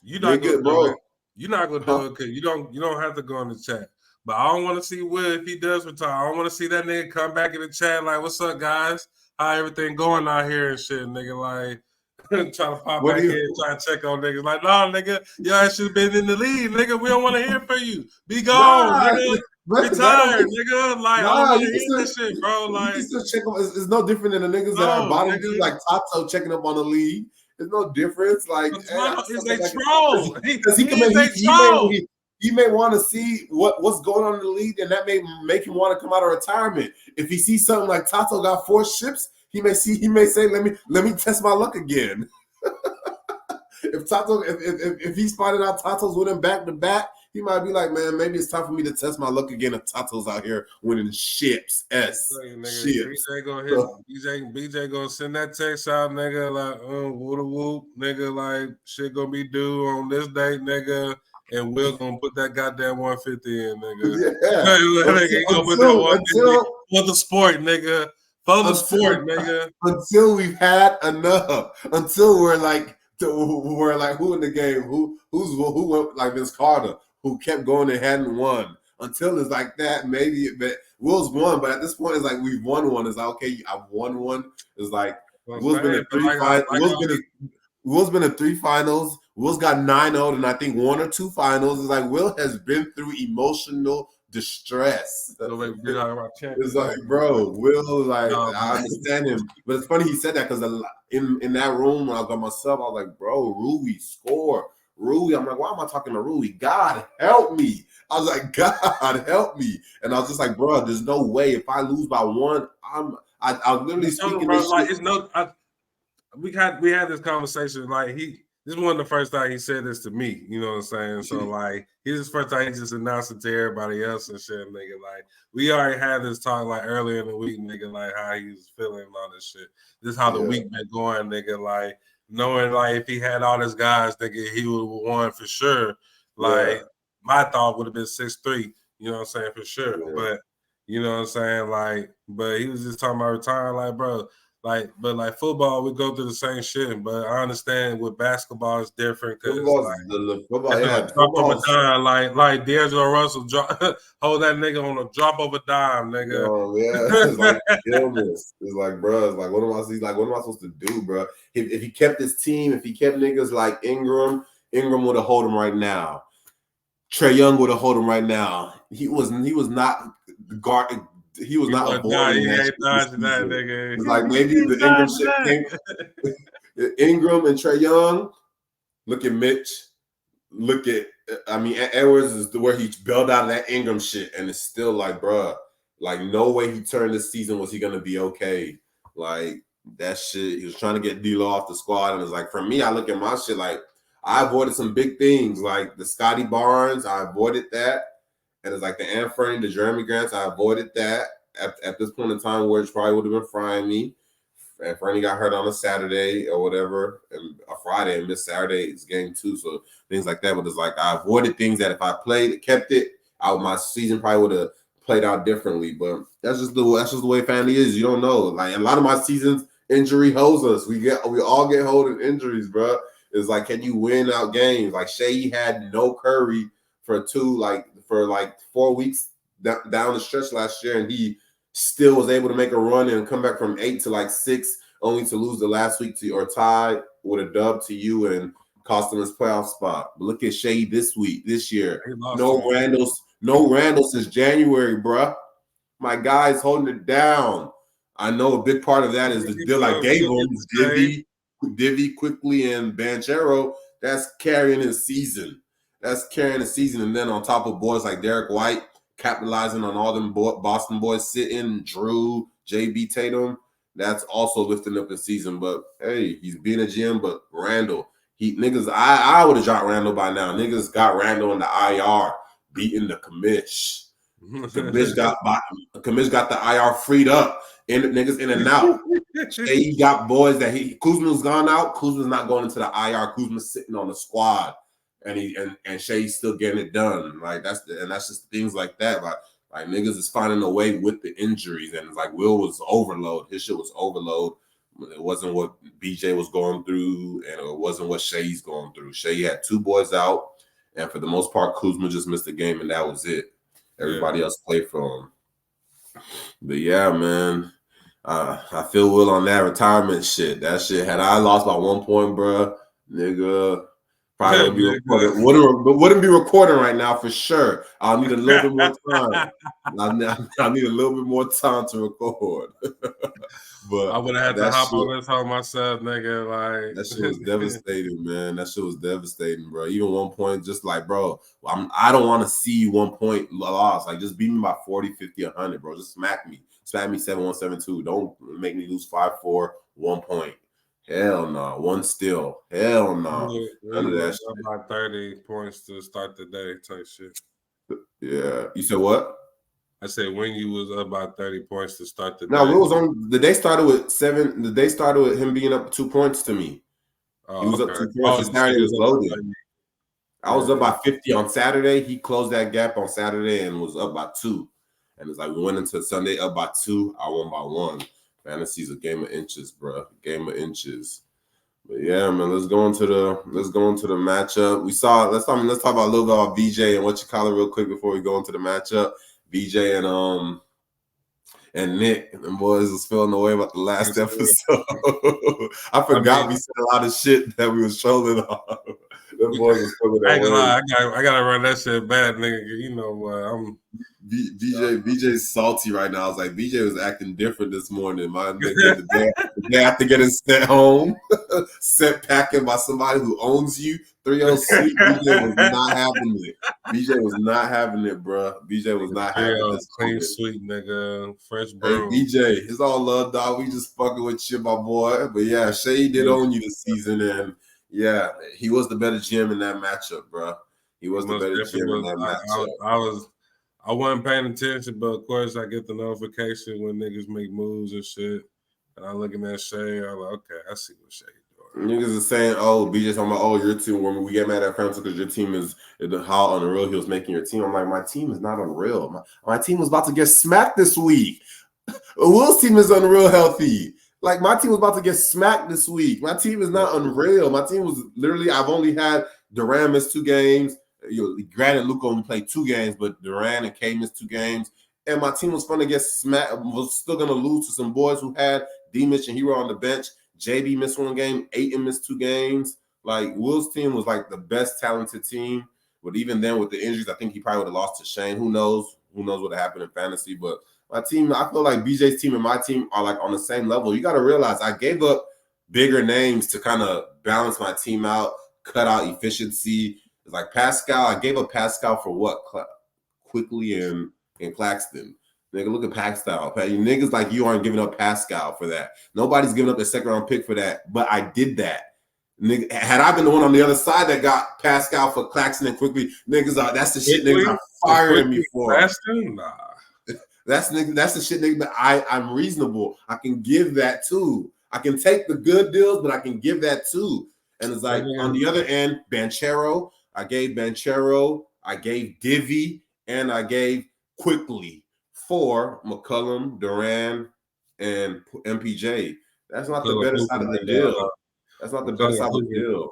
Speaker 1: You're not going to do it. You're not going to do it because you don't have to go in the chat. But I don't want to see Will if he does retire. I don't want to see that nigga come back in the chat like, what's up, guys? How everything going out here and shit, nigga? Like, trying to pop back in, trying to check on niggas. Like, nah, nigga, y'all should have been in the lead, nigga. We don't want to hear from you. Be gone, nigga. Retired, nigga. Like, I don't want to hear this shit, bro. Like,
Speaker 2: still check on, it's no different than the niggas that are bottom, like Tato checking up on the league. There's no difference. Like,
Speaker 1: is a troll.
Speaker 2: Because he may want to see what's going on in the league, and that may make him want to come out of retirement. If he sees something like Tato got 4 ships, he may say, let me test my luck again. If he spotted out Tato's winning back to back, he might be like, man, maybe it's time for me to test my luck again. If Tato's out here winning ships, ships.
Speaker 1: BJ gonna send that text out, nigga, like, whoop whoop, nigga, like shit gonna be due on this date, nigga. And Will gonna put that goddamn 150 in, nigga. Yeah. He gonna put that 150 for the sport, nigga. For the sport, nigga.
Speaker 2: Until we've had enough. Until we're like who in the game? Who went like Vince Carter, who kept going and hadn't won. Until it's like that, maybe. But Will's won, but at this point, it's like we've won one. It's like, okay, I've won one. It's like Will's been in 3 finals. Will's been in 3 finals. Will's got 9-0 and I think 1 or 2 finals. It's like Will has been through emotional distress. It's like, bro, Will, like, I understand him. But it's funny he said that because in that room when I was by myself, I was like, bro, Rui, score. Rui, I'm like, why am I talking to Rui? God help me. I was like, God help me. And I was just like, bro, there's no way. If I lose by 1, I'm literally speaking this
Speaker 1: like,
Speaker 2: shit.
Speaker 1: We had this conversation. Like this is one of the first time he said this to me. You know what I'm saying? So like, this is the first time he just announced it to everybody else and shit, nigga. Like we already had this talk like earlier in the week, nigga. Like how he was feeling and all this shit. This is how the week been going, nigga. Like knowing like if he had all his guys, nigga, he would have won for sure. Like my thought would have been 6-3. You know what I'm saying? For sure. Yeah. But you know what I'm saying? Like, but he was just talking about retiring, like, bro. Like, but like football, we go through the same shit. But I understand with basketball, it's different because drop of a dime, like D'Angelo Russell, hold that nigga on a drop of a dime, nigga.
Speaker 2: Oh yeah, it's like illness. It's like, bro, it's like what am I supposed to do, bro? If he kept his team, if he kept niggas like Ingram would have hold him right now. Trae Young would have hold him right now. He was not guard. He was not avoiding that nigga. It's like maybe the Ingram shit came. Ingram and Trae Young. Look at Mitch. look at, I mean, Edwards is where he bailed out of that Ingram shit, and it's still like, bruh, like no way he turned this season was he gonna be okay. Like that shit, he was trying to get D'Lo off the squad, and it's like for me, I look at my shit like I avoided some big things, like the Scotty Barnes, I avoided that, and it's like the Anthony, the Jeremy Grants, I avoided that at this point in time, where it probably would have been frying me. And Fernie got hurt on a Saturday or whatever, and a Friday, and missed Saturday's game too. So things like that. But it's like I avoided things that if I kept it out, my season probably would have played out differently. But that's just the way family is. You don't know. Like a lot of my seasons, injury holds us. We all get holding injuries, bro. It's like, can you win out games? Like Shea had no Curry for 4 weeks down the stretch last year, and he still was able to make a run and come back from 8 to like 6, only to lose the last week or tie with a dub to you and cost him his playoff spot. But look at Shea this year. No Randall since January, bruh. My guy's holding it down. I know a big part of that is the deal I gave him, Divvy quickly and Banchero. That's carrying his season. And then on top of boys like Derek White, capitalizing on all them Boston boys sitting, Drew, JB Tatum, that's also lifting up his season. But hey, he's being a GM. But Randall, I would have dropped Randall by now. Niggas got Randall in the IR, beating the commish. Commish got the IR freed up, niggas in and out. He got boys that Kuzma's gone out. Kuzma's not going into the IR. Kuzma's sitting on the squad. And Shea's still getting it done. Like that's just things like that. Like niggas is finding a way with the injuries, and it's like Will was overload. His shit was overload. It wasn't what BJ was going through, and it wasn't what Shea's going through. Shea had 2 boys out, and for the most part, Kuzma just missed the game, and that was it. Everybody else played for him. But yeah, man, I feel Will on that retirement shit. That shit, had I lost by 1 point, bro, nigga. Probably wouldn't be recording right now for sure. I'll need a little bit more time. I need a little bit more time to record. But
Speaker 1: I would have had to hop on this home myself, nigga. Like
Speaker 2: that shit was devastating, man. That shit was devastating, bro. Even 1 point, just like, bro, I don't want to see 1 point loss. Like, just beat me by 40, 50, 100, bro. Just smack me 7-1, 7-2. Don't make me lose 5-4, 1 point. Hell no. 1 steal. Hell no. None of that shit.
Speaker 1: About 30 points to start the day type shit.
Speaker 2: Yeah. You said what?
Speaker 1: I said when you was up by 30 points to start the day.
Speaker 2: No, it was on the day started with 7. The day started with him being up 2 points to me. He was up 2 points. Saturday was loaded. I was up by 50 on Saturday. He closed that gap on Saturday and was up by 2. And it's like we went into Sunday up by 2. I won by 1. Fantasy's a game of inches, bro. Game of inches. But yeah, man, let's go into the matchup. Let's talk about a little bit about VJ and what you call it real quick before we go into the matchup. VJ and Nick, them boys was feeling the way about the last episode. I forgot we said a lot of shit that we was trolling on. Them boys was feeling that way.
Speaker 1: I gotta run that shit back, nigga. You know what? I'm
Speaker 2: BJ's salty right now. I was like, BJ was acting different this morning. My nigga, the day after getting sent home, sent packing by somebody who owns you, 3-0 sweep. BJ was not having it. BJ was not having it, bro. BJ was not having it.
Speaker 1: Clean sweep, nigga. Fresh broom.
Speaker 2: Hey, BJ, it's all love, dog. We just fucking with you, my boy. But yeah, Shea did own you this season, and yeah, he was the better GM in that matchup, bro. He was the better GM in that matchup.
Speaker 1: I wasn't paying attention, but of course I get the notification when niggas make moves and shit. And I'm looking at Shea. I'm like, okay, I see what Shea doing.
Speaker 2: Niggas is saying, oh, BJ's talking about, your team. When we get mad at Francis because your team is how unreal he was making your team. I'm like, my team is not unreal. My team was about to get smacked this week. Will's team is unreal healthy. Like, my team was about to get smacked this week. My team is not unreal. My team was literally, I've only had Durant miss 2 games. Granted, Luka only played 2 games, but Durant and K missed 2 games. And my team was going to get smacked, was still going to lose to some boys who had D-Mitch and Hero on the bench. JB missed 1 game. Ayton missed 2 games. Like, Will's team was like the best talented team. But even then, with the injuries, I think he probably would have lost to Shane. Who knows? Who knows what happened in fantasy? But my team, I feel like BJ's team and my team are like on the same level. You got to realize I gave up bigger names to kind of balance my team out, cut out efficiency. It's like Pascal. I gave up Pascal for what? Quickly and Claxton. Nigga, look at Pascal. Niggas like you aren't giving up Pascal for that. Nobody's giving up a second round pick for that. But I did that. Nigga, had I been the one on the other side that got Pascal for Claxton and Quickly, niggas are that's the shit niggas are firing me for.
Speaker 1: Nah.
Speaker 2: That's the shit niggas. But I'm reasonable. I can give that too. I can take the good deals, but I can give that too. And it's like on the other end, Banchero. I gave Banchero. I gave Divvy, and I gave Quickly for McCollum, Duran, and MPJ. That's not the better side of the deal. That's not the better side of the deal.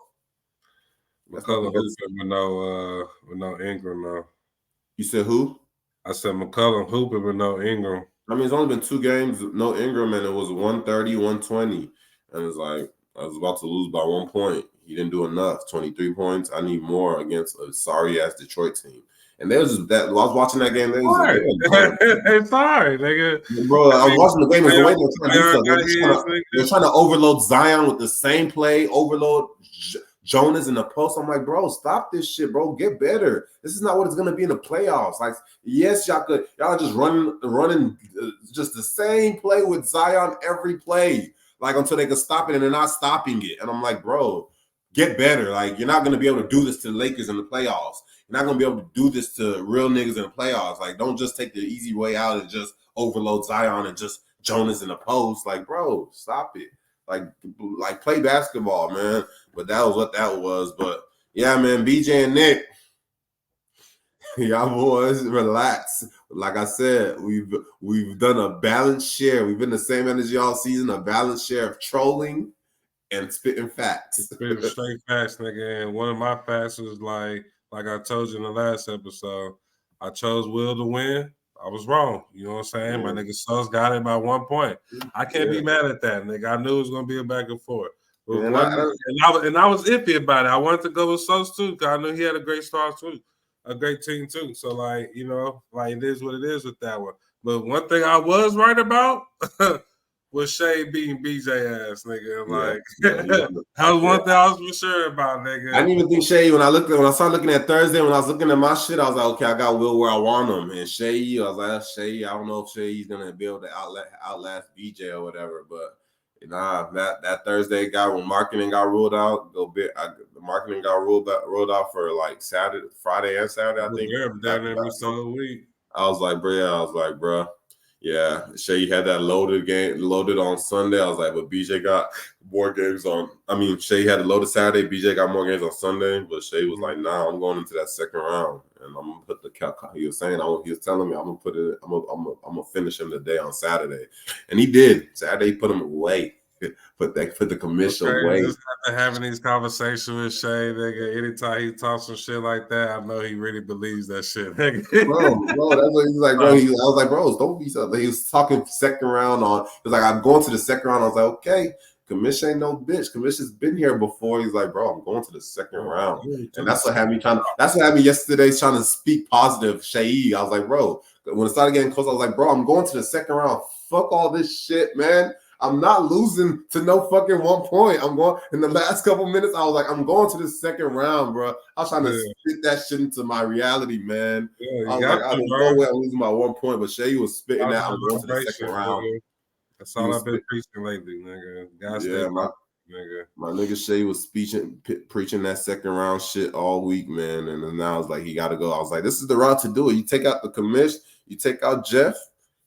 Speaker 1: That's not the better side with no Ingram though.
Speaker 2: You said who?
Speaker 1: I said McCollum hooping with no Ingram.
Speaker 2: I mean, it's only been 2 games, no Ingram, and it was 130, 120. And it's like I was about to lose by 1 point. He didn't do enough. 23 points. I need more against a sorry-ass Detroit team. And there was just that. I was watching that game.
Speaker 1: It's sorry, nigga.
Speaker 2: Bro, I was watching the game. They're trying to overload Zion with the same play, overload Jonas in the post. I'm like, bro, stop this shit, bro. Get better. This is not what it's gonna be in the playoffs. Like, yes, y'all just running just the same play with Zion every play, like until they can stop it, and they're not stopping it. And I'm like, bro, get better. Like, you're not gonna be able to do this to the Lakers in the playoffs. You're not gonna be able to do this to real niggas in the playoffs. Like, don't just take the easy way out and just overload Zion and just Jonas in the post. Like, bro, stop it. Like play basketball, man. But that was what that was. But yeah, man, BJ and Nick, y'all boys, relax. Like I said, we've done a balanced share. We've been the same energy all season, a balanced share of trolling and spitting facts.
Speaker 1: Spitting straight facts, nigga. And one of my facts was like I told you in the last episode, I chose Will to win. I was wrong. You know what I'm saying? Yeah. My nigga Sus got it by 1 point. I can't be mad at that, nigga. I knew it was going to be a back and forth. But and I was iffy about it. I wanted to go with Sus too because I knew he had a great start too, a great team too. So, like, you know, like it is what it is with that one. But one thing I was right about was Shea beating BJ ass, nigga. Like, that was one thing I was for sure about, nigga.
Speaker 2: I didn't even think Shea when I started looking at Thursday, when I was looking at my shit, I was like, okay, I got Will where I want him. And Shea, I was like, Shea, I don't know if Shea's gonna be able to outlast BJ or whatever, but nah, that Thursday guy when marketing got ruled out, the marketing got ruled out for like Friday and Saturday, I think.
Speaker 1: Yeah, down every single week.
Speaker 2: I was like, bro. Yeah, Shea had that loaded on Sunday. I was like, but BJ got more games on. I mean, Shea had a loaded Saturday. BJ got more games on Sunday, but Shea was like, nah, I'm going into that second round, and I'm gonna put the count. He was telling me I'm gonna put it. I'm gonna finish him today on Saturday, and he did. Saturday he put him away. Put the commission away.
Speaker 1: Just after having these conversations with Shea, nigga, anytime he talks some shit like that, I know he really believes that shit, nigga.
Speaker 2: bro, that's what he's like, bro. I was like, bro, don't be so. He was talking second round on. He was like, I'm going to the second round. I was like, okay, commission ain't no bitch. Commission's been here before. He's like, bro, I'm going to the second round, and that's what had me That's what had me yesterday trying to speak positive. Shea, I was like, bro, when it started getting close, I was like, bro, I'm going to the second round. Fuck all this shit, man. I'm not losing to no fucking 1 point. I'm going in the last couple minutes. I was like, I'm going to the second round, bro. I was trying to spit that shit into my reality, man.
Speaker 1: Yeah,
Speaker 2: I was like, I don't know where I'm losing by 1 point, but Shea was spitting that. I'm going to the second round.
Speaker 1: Nigga. That's all I've been preaching lately, nigga.
Speaker 2: My nigga Shea was preaching that second round shit all week, man. And then now I was like, he got to go. I was like, this is the route to do it. You take out the commish, you take out Jeff.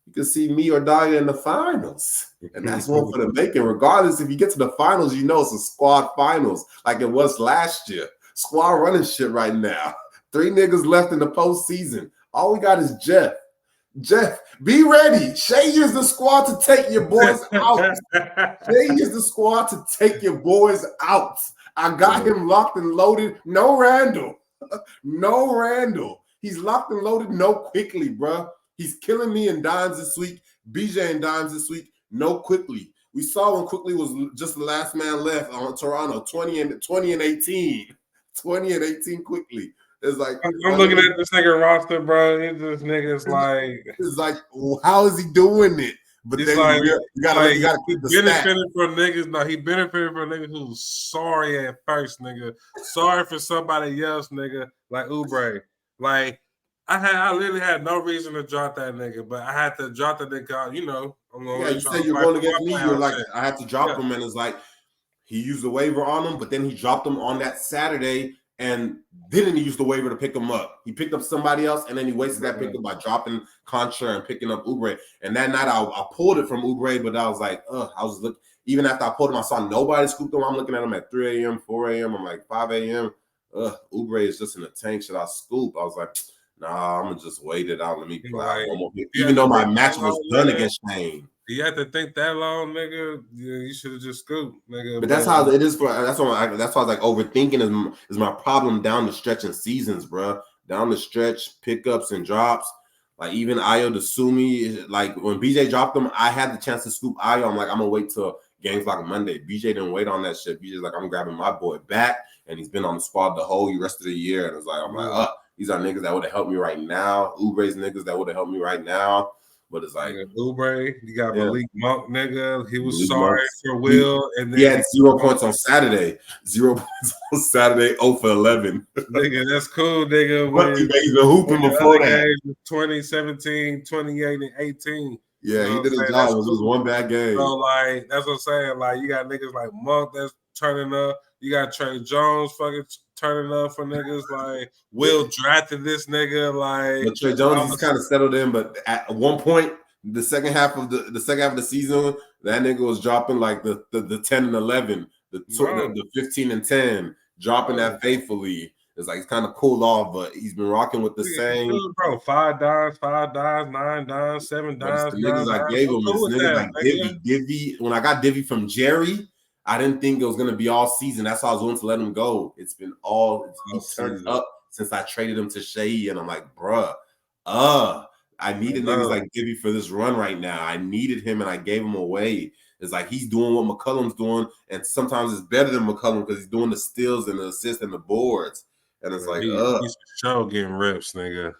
Speaker 2: You can see me or Daya in the finals. And that's one for the making. Regardless, if you get to the finals, you know it's a squad finals like it was last year. Squad running shit right now. 3 niggas left in the postseason. All we got is Jeff. Jeff, be ready. Shea is the squad to take your boys out. Shea is the squad to take your boys out. I got him locked and loaded. No Randall. No Randall. He's locked and loaded. No Quickly, bro. He's killing me in dimes this week. BJ in dimes this week. No Quickly. We saw when Quickly was just the last man left on Toronto, 20 and 18. 20 and 18 Quickly. It's like
Speaker 1: I'm looking at this nigga roster, bro. This nigga's like,
Speaker 2: it's like, how is he doing it? But
Speaker 1: He's
Speaker 2: then
Speaker 1: like,
Speaker 2: you gotta keep the stat.
Speaker 1: benefited from niggas. No, he benefited from niggas who's sorry at first, nigga. Sorry for somebody else, nigga. Like Oubre. Like I literally had no reason to drop that nigga, but I had to drop the nigga. You know, I'm gonna
Speaker 2: You say you're going against me. You're like,
Speaker 1: shit.
Speaker 2: I have to drop him, and it's like he used the waiver on him, but then he dropped him on that Saturday and didn't use the waiver to pick him up. He picked up somebody else, and then he wasted that pickup by dropping Contra and picking up Oubre. And that night, I pulled it from Oubre, but I was like, I was looking. Even after I pulled him, I saw nobody scooped him. I'm looking at him at 3 a.m., 4 a.m. I'm like, 5 a.m. Oubre is just in the tank. Should I scoop? I was like, nah, I'm gonna just wait it out. Let me play one more hit. Even though my match was done against Shane.
Speaker 1: You have to think that long, nigga. Yeah, you should have just scooped, nigga.
Speaker 2: But that's how it is for. That's why I was like overthinking is my problem down the stretch in seasons, bro. Down the stretch, pickups and drops. Like even Ayo to Sumi, like when BJ dropped them, I had the chance to scoop Ayo. I'm like, I'm gonna wait till games like Monday. BJ didn't wait on that shit. BJ's like, I'm grabbing my boy back, and he's been on the squad the whole rest of the year. And it's like, I'm like, these are niggas that would have helped me right now. Oubre's niggas that would have helped me right now. But it's like
Speaker 1: Oubre, you got Malik Monk, nigga. He was
Speaker 2: Malik
Speaker 1: sorry
Speaker 2: Monk.
Speaker 1: for Will, and then
Speaker 2: he had 0 points on Saturday. 0 points on Saturday. 0 for 11.
Speaker 1: Nigga, that's cool, nigga.
Speaker 2: But he's been hooping before that.
Speaker 1: 2017, 28, and 18.
Speaker 2: Yeah, he did his job. It was just one bad game.
Speaker 1: So like, that's what I'm saying. Like, you got niggas like Monk that's turning up. You got Trey Jones fucking turning up for niggas. Like, Will drafted this nigga. Like,
Speaker 2: but Trey Jones, he's kind of settled in. But at one point, the second half of the season, that nigga was dropping like the 10 and 11, the 15 and 10, dropping that faithfully. It's like it's kind of cooled off, but he's been rocking with the same.
Speaker 1: Good, bro, 5 dimes, 9 dimes, 7 dimes.
Speaker 2: The niggas I gave him is niggas like Divvy. When I got Divvy from Jerry, I didn't think it was gonna be all season. That's why I was willing to let him go. It's been it's turned up since I traded him to Shea, and I'm like, bruh, I needed niggas like Divvy for this run right now. I needed him, and I gave him away. It's like he's doing what McCollum's doing, and sometimes it's better than McCollum because he's doing the steals and the assists and the boards. And it's like,
Speaker 1: he's for sure getting rips, nigga.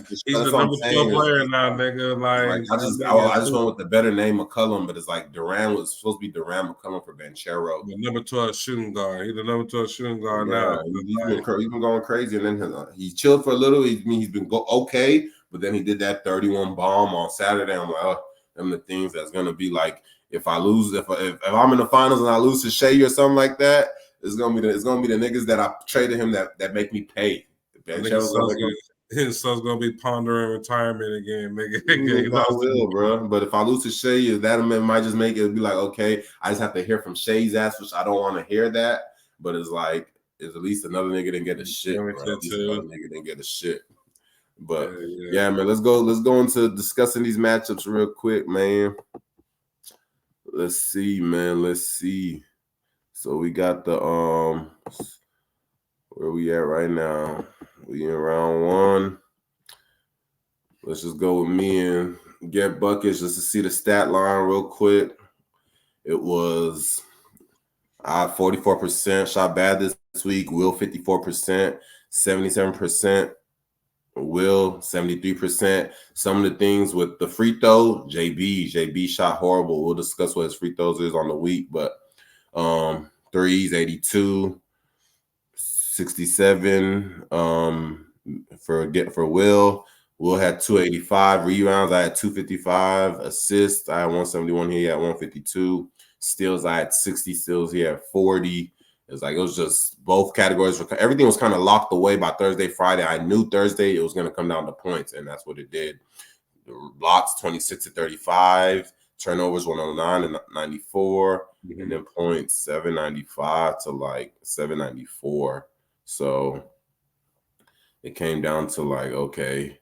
Speaker 1: He's the number 12 player now, nigga. Like
Speaker 2: I just went with the better name McCollum, but it's like Duran was supposed to be Duran McCollum for Banchero.
Speaker 1: The number 12 shooting guard. He's the number 12 shooting guard now.
Speaker 2: He's been going crazy, and then he chilled for a little. He's been okay, but then he did that 31 bomb on Saturday. I'm like, them the things that's gonna be like if I lose, if I'm in the finals and I lose to Shea or something like that. It's gonna be the niggas that I traded him that make me pay.
Speaker 1: His son's gonna be pondering retirement again, nigga.
Speaker 2: I will, bro. But if I lose to Shea, that might just make it be like, okay, I just have to hear from Shea's ass, which I don't want to hear that. But it's like, it's at least another nigga didn't get a shit. Bro. At least another nigga didn't get a shit. But yeah, man, let's go into discussing these matchups real quick, man. Let's see, man. Let's see. So we got the where we at right now? We in round 1. Let's just go with me and get buckets just to see the stat line real quick. It was 44% shot bad this week. Will 54%, 77%. Will 73%. Some of the things with the free throw, JB shot horrible. We'll discuss what his free throws is on the week, but threes 82, 67 for Will. Will had 285 rebounds. I had 255 assists. I had 171. He had 152 steals. I had 60 steals. He had 40. It was just both categories. Everything was kind of locked away by Thursday, Friday. I knew Thursday it was going to come down to points, and that's what it did. The blocks 26 to 35. Turnovers 109 and 94, and then points 795 to like 794. So it came down to like, okay,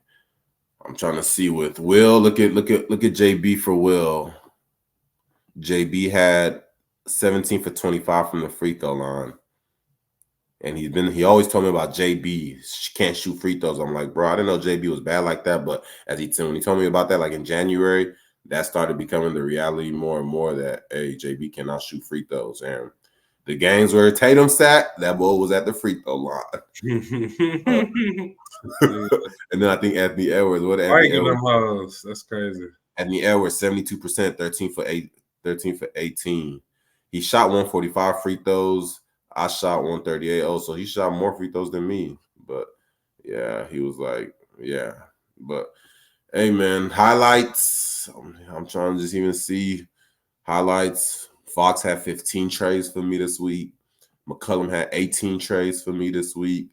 Speaker 2: I'm trying to see with Will. Look at JB for Will. JB had 17 for 25 from the free throw line. And he always told me about JB can't shoot free throws. I'm like, bro, I didn't know JB was bad like that. But when he told me about that, like in January, that started becoming the reality more and more that, hey, JB cannot shoot free throws. And the games where Tatum sat, that boy was at the free throw line. And then I think Anthony Edwards. What Anthony Edwards?
Speaker 1: That's crazy.
Speaker 2: Anthony Edwards 72%, 13 for 18. He shot 145 free throws. I shot 138. Oh, so he shot more free throws than me. But yeah, he was like, yeah. But hey, man, highlights. I'm trying to just even see highlights. Fox had 15 trades for me this week. McCollum had 18 trades for me this week.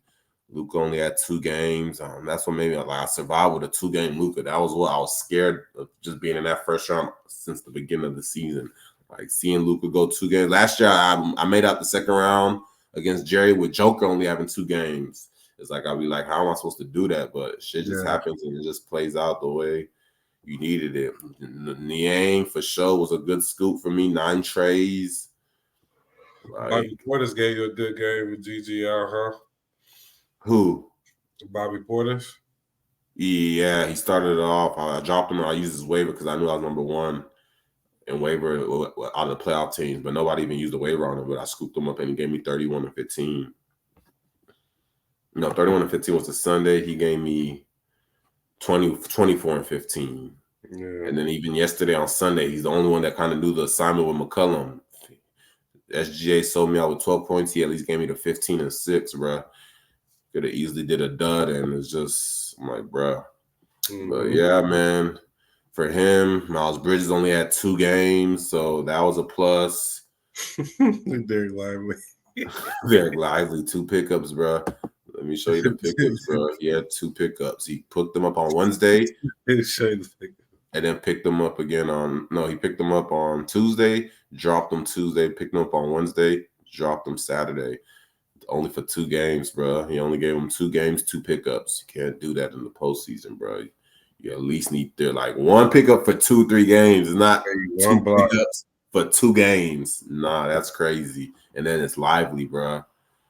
Speaker 2: Luka only had 2 games. That's what made me I survived with a 2-game Luka. That was what I was scared of, just being in that first round since the beginning of the season. Like seeing Luka go 2 games. Last year, I made out the second round against Jerry with Joker only having 2 games. It's like I'll be like, how am I supposed to do that? But shit just happens and it just plays out the way you needed it. Niang for sure was a good scoop for me. 9 trays.
Speaker 1: Bobby Portis gave you a good game with GGR, huh?
Speaker 2: Who?
Speaker 1: Bobby Portis.
Speaker 2: Yeah, he started it off. I dropped him. I used his waiver because I knew I was number 1 in waiver out of the playoff teams, but nobody even used the waiver on him. But I scooped him up and he gave me 31 and 15. No, 31 and 15 was the Sunday. He gave me 24 and 15. Yeah. And then even yesterday on Sunday, he's the only one that kind of knew the assignment with McCollum. SGA sold me out with 12 points. He at least gave me the 15 and 6, bro. Could have easily did a dud, and it's just, I'm like, bro. Mm-hmm. But yeah, man, for him, Miles Bridges only had 2 games, so that was a plus.
Speaker 1: Derek Lively.
Speaker 2: Derek Lively, 2 pickups, bro. Let me show you the pickups, bro. He had 2 pickups. He put them up on Wednesday.
Speaker 1: Show you the pickup.
Speaker 2: And then picked them up again he picked them up on Tuesday, dropped them Tuesday, picked them up on Wednesday, dropped them Saturday. Only for 2 games, bro. He only gave them 2 games, 2 pickups. You can't do that in the postseason, bro. You at least need like 1 pickup for 2-3 games. It's not 2 pickups for 2 games. Nah, that's crazy. And then it's Lively, bro.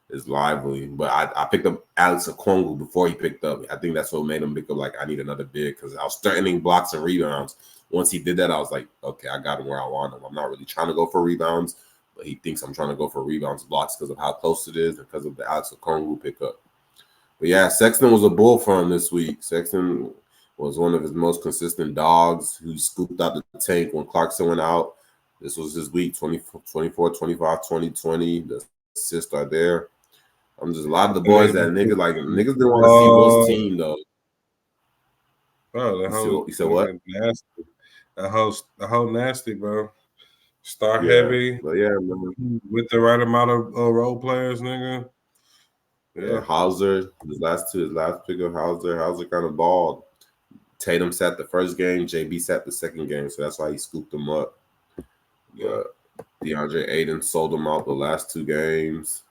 Speaker 2: It's Lively. But I picked up Alex Okongwu before he picked up. I think that's what made him pick up, like, I need another big because I was threatening blocks and rebounds. Once he did that, I was like, okay, I got him where I want him. I'm not really trying to go for rebounds, but he thinks I'm trying to go for rebounds blocks because of how close it is and because of the Alex Okongwu pickup. But yeah, Sexton was a bull for him this week. Sexton was one of his most consistent dogs who scooped out the tank when Clarkson went out. This was his week, 24, 25, 20, 20. The assists are there. I'm just a lot of the boys that niggas didn't want to see Will's team though.
Speaker 1: Bro,
Speaker 2: you said what?
Speaker 1: Nasty. The whole nasty, bro. Star heavy.
Speaker 2: But yeah, man.
Speaker 1: With the right amount of role players, nigga.
Speaker 2: Yeah, Hauser, his last pick of Hauser kind of balled. Tatum sat the first game, JB sat the second game, so that's why he scooped him up. Yeah. DeAndre Ayton sold him out the last 2 games.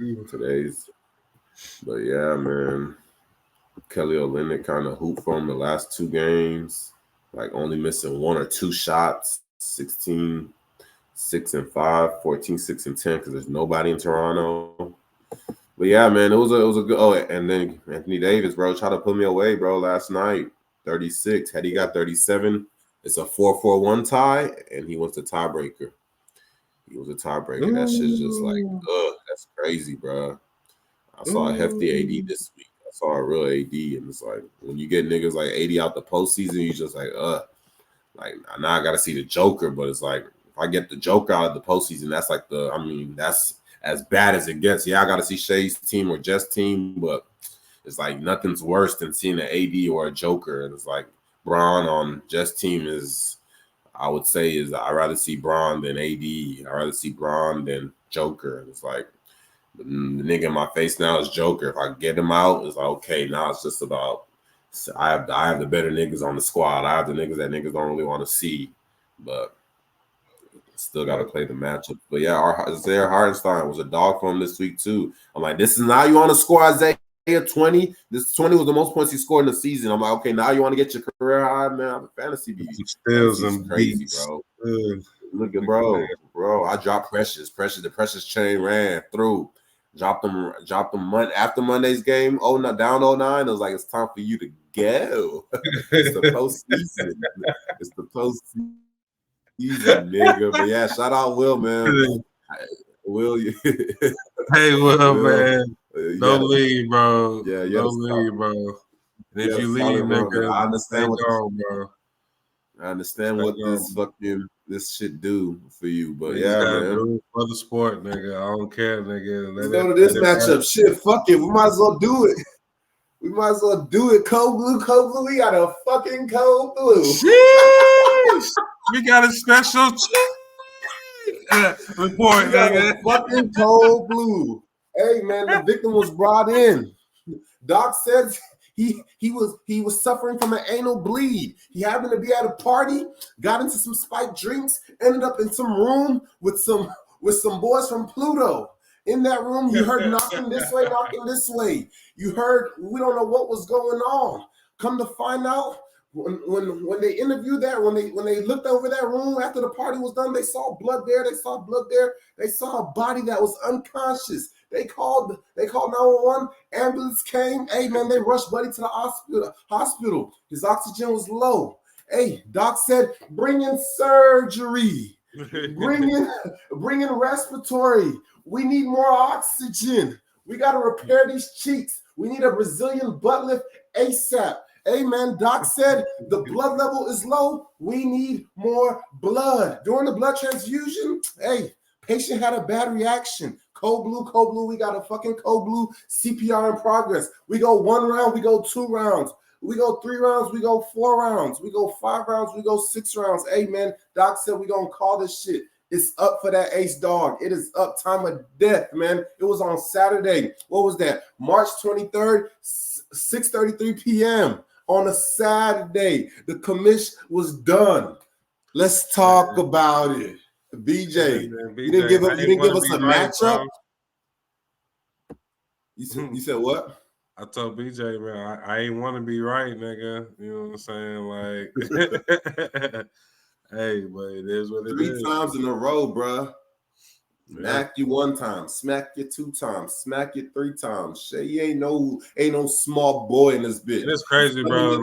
Speaker 2: But yeah, man. Kelly Olynyk kind of hooped for him the last 2 games, like only missing 1 or 2 shots. 16, 6 and 5, 14, 6 and 10 because there's nobody in Toronto. But yeah, man, it was a good. Oh, and then Anthony Davis, bro, tried to put me away, bro, last night. 36. Had he got 37, it's a 4-4-1 tie, and he was the tiebreaker. That shit's just like, that's crazy, bro. I saw a hefty AD this week. I saw a real AD, and it's like when you get niggas like 80 out the postseason, you just like, like now I got to see the Joker, but it's like if I get the Joker out of the postseason, that's like that's as bad as it gets. Yeah, I got to see Shay's team or Jess' team, but it's like nothing's worse than seeing an AD or a Joker. And it's like Bron on Jess' team I would say I'd rather see Bron than AD. I'd rather see Bron than Joker. And it's like the nigga in my face now is Joker. If I get him out, it's like, okay, now it's just about I have the better niggas on the squad. I have the niggas that niggas don't really want to see, but still got to play the matchup. But yeah, Isaiah Hartenstein was a dog for him this week too. I'm like, this is now you on the squad, Isaiah. 20. This 20 was the most points he scored in the season. I'm like, okay, now you want to get your career high, man. I'm a fantasy beat.
Speaker 1: Steals and
Speaker 2: crazy,
Speaker 1: beats.
Speaker 2: Bro. Look at bro. I dropped Precious. The Precious chain ran through. Dropped them after Monday's game. Down 09. It was like, it's time for you to go. It's the postseason. It's the postseason, nigga. But yeah, shout out Will, man. Will,
Speaker 1: hey, Will, man. Don't leave, bro.
Speaker 2: Yeah,
Speaker 1: don't leave, bro. And if you leave, nigga,
Speaker 2: I understand
Speaker 1: what gone, bro.
Speaker 2: I understand what this shit do for you, but
Speaker 1: Niggas gotta
Speaker 2: man.
Speaker 1: do it for the sport, nigga. I don't care, nigga.
Speaker 2: Let's go to this matchup. Shit, fuck it. We might as well do it. We might as well do it. Cold blue. We got a fucking cold blue.
Speaker 1: Jeez. We got a special report,
Speaker 2: We got
Speaker 1: nigga.
Speaker 2: a fucking cold blue. Hey man, the victim was brought in. Doc said he was suffering from an anal bleed. He happened to be at a party, got into some spiked drinks, ended up in some room with some boys from Pluto. In that room, you heard knocking this way, knocking this way. You heard, we don't know what was going on. Come to find out, when they interviewed that, when they looked over that room after the party was done, they saw blood there. They saw a body that was unconscious. They called 911. Ambulance came. Hey man, they rushed Buddy to the hospital. His oxygen was low. Hey, doc said, bring in surgery. Bring in respiratory. We need more oxygen. We got to repair these cheeks. We need a Brazilian butt lift ASAP. Hey, man, doc said the blood level is low. We need more blood. During the blood transfusion, hey, patient had a bad reaction. Cold blue. We got a fucking cold blue CPR in progress. We go 1 round. We go 2 rounds. We go 3 rounds, we go 4 rounds, we go 5 rounds, we go 6 rounds. Hey, man, doc said we're going to call this shit. It's up for that ace dog. It is up, time of death, man. It was on Saturday. What was that? March 23rd, 6:33 p.m. on a Saturday. The commish was done. Let's talk about it. BJ, you didn't give us a matchup? You said what?
Speaker 1: I told BJ, man, I ain't want to be right, nigga. You know what I'm saying? Like, hey, but it is what it is.
Speaker 2: 3 times in a row, bro. Smack you 1 time, smack you 2 times, smack you 3 times. Shay ain't no small boy in this bitch.
Speaker 1: It's crazy, bro.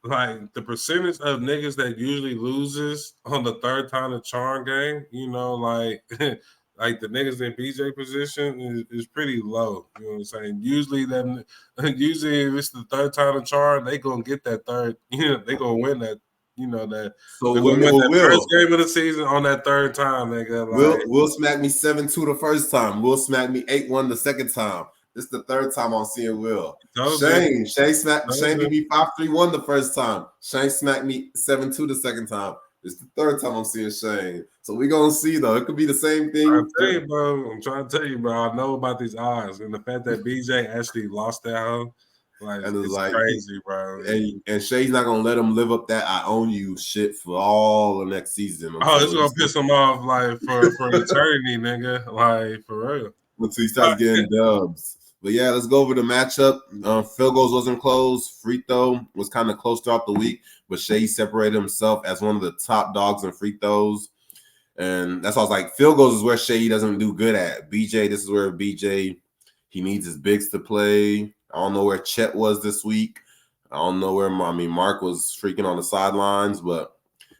Speaker 1: Like the percentage of niggas that usually loses on the 3rd time the charm game, you know, like like the niggas in BJ position is pretty low. You know what I'm saying? Usually if it's the 3rd time the charm, they gonna get that third, they gonna win that, that.
Speaker 2: So
Speaker 1: they're gonna win that first game of the season on that 3rd time, nigga. Like,
Speaker 2: Will smack me 7-2 the first time. Will smack me 8-1 the second time. This is the 3rd time I'm seeing Will. Shane beat me 5-3-1 the first time. Shane smacked me 7-2 the second time. It's the 3rd time I'm seeing Shane. So we're going to see, though. It could be the same thing.
Speaker 1: I'm trying to tell you, bro. I know about these odds. And the fact that BJ actually lost that hoe, it's crazy, bro.
Speaker 2: And Shay's not going to let him live up that I own you shit for all the next season.
Speaker 1: It's going to piss him off, like, for eternity, nigga. Like, for real.
Speaker 2: Until he starts getting dubs. But yeah, let's go over the matchup. Field goals wasn't close. Free throw was kind of close throughout the week, but Shea separated himself as one of the top dogs in free throws. And that's why I was like, field goals is where Shea doesn't do good at. BJ, this is where BJ, he needs his bigs to play. I don't know where Chet was this week. I don't know where, Mark was freaking on the sidelines, but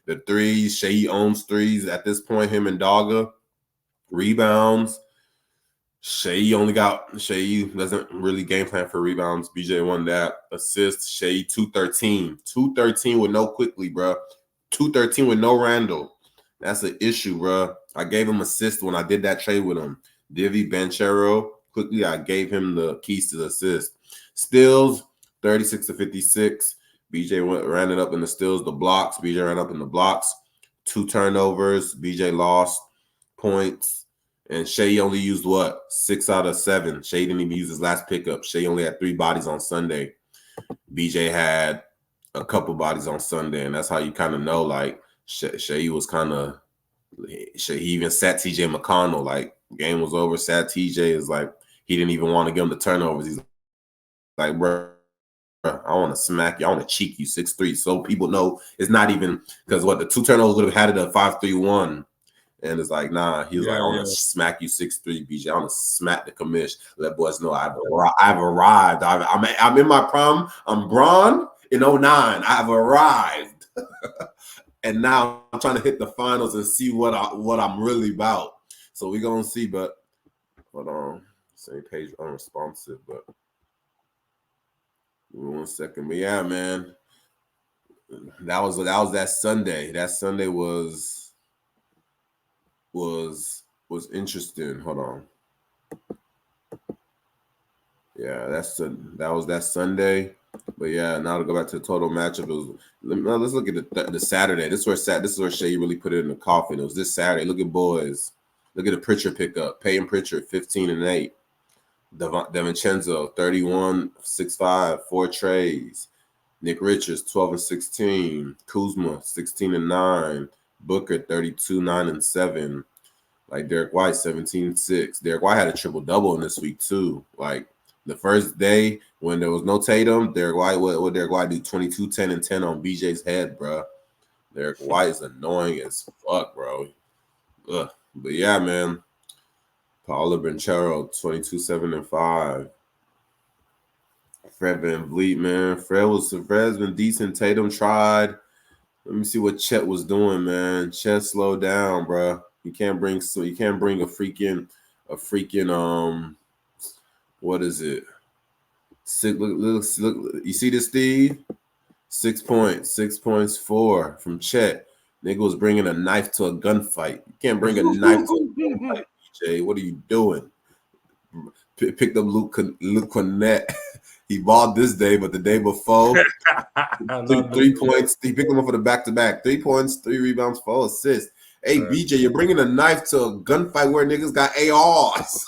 Speaker 2: the threes, Shea owns threes at this point, him and Dogga. Rebounds. Shea doesn't really game plan for rebounds. BJ won that. Assist, Shea 213. 213 with no Quickly, bro. 213 with no Randall. That's an issue, bro. I gave him assist when I did that trade with him. Divi, Banchero, Quickly, I gave him the keys to the assist. Steals, 36-56. BJ ran it up in the steals, the blocks. BJ ran up in the blocks. 2 turnovers. BJ lost points. And Shea only used 6 out of 7. Shea didn't even use his last pickup. Shea only had 3 bodies on Sunday. BJ had a couple bodies on Sunday, and that's how you kind of know, like, Shea was kind of – he even sat TJ McConnell. Like, game was over, sat TJ. Is like, he didn't even want to give him the turnovers. He's like, bro, I want to smack you. I want to cheek you 6'3", so people know it's not even – because the 2 turnovers would have had it at 5-3-1. And it's like, nah, he was like, I want to smack you 6'3", BJ. I want to smack the commish. Let boys know I've arrived. I'm in my prime. I'm Braun in 09. I've arrived. And now I'm trying to hit the finals and see what I'm really about. So we're going to see, but hold on. Same page unresponsive, but give me 1 second. But yeah, man. That was that Sunday. That Sunday was interesting. Hold on. Yeah, that was that Sunday. But yeah, now to go back to the total matchup, it was. Let's look at the Saturday. This is where Shea really put it in the coffin. It was this Saturday. Look at boys. Look at the Pritchard pickup. Peyton Pritchard, 15-8. DeVincenzo, 31, 6'5", 4 trays. Nick Richards, 12-16. Kuzma, 16-9. Booker, 32, 9-7. Like Derek White, 17-6. Derek White had a triple-double in this week, too. Like, the first day when there was no Tatum, Derek White, what Derek White do? 22, 10, and 10 on BJ's head, bro. Derek White is annoying as fuck, bro. Ugh. But yeah, man. Paolo Banchero, 22, 7, and 5. Fred VanVleet, man. Fred's been decent. Tatum tried. Let me see what Chet was doing, man. Chet slowed down, bro. You can't bring a freaking what is it? Look, you see this, Steve? 6 points, 6 points, 4 from Chet. Nigga was bringing a knife to a gunfight. You can't bring a knife to a gunfight, DJ. What are you doing? Picked up Luke Cornett. He balled this day, but the day before, 3 points. He picked him up for the back-to-back. 3 points, 3 rebounds, 4 assists. Hey, BJ, you're bringing a knife to a gunfight where niggas got ARs.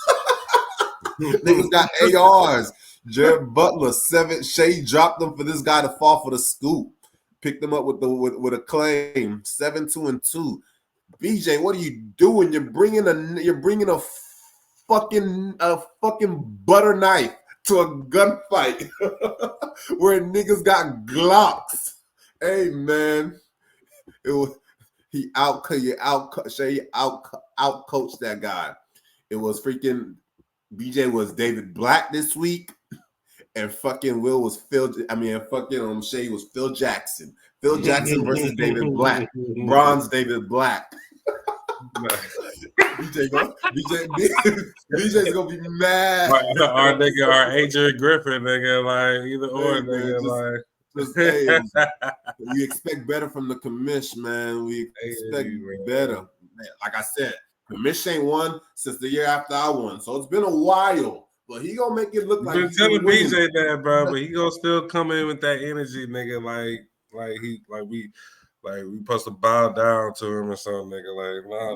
Speaker 2: Niggas got ARs. Jared Butler, 7. Shea dropped them for this guy to fall for the scoop. Picked them up with a claim. 7, 2, and 2. BJ, what are you doing? You're bringing a fucking butter knife to a gunfight where niggas got Glocks. Hey man, Shea out-coached that guy. It was freaking BJ was David Black this week, and fucking Shea was Phil Jackson. Phil Jackson versus David Black. Bronze David Black. BJ's gonna be mad.
Speaker 1: Our nigga, our Adrian Griffin, nigga, like either or, nigga,
Speaker 2: we expect better from the commish, man. We expect better. Like I said, commish ain't won since the year after I won, so it's been a while. But he gonna make it look like
Speaker 1: he's telling BJ that, bro. But he gonna still come in with that energy, nigga. We supposed to bow down to him or something, nigga.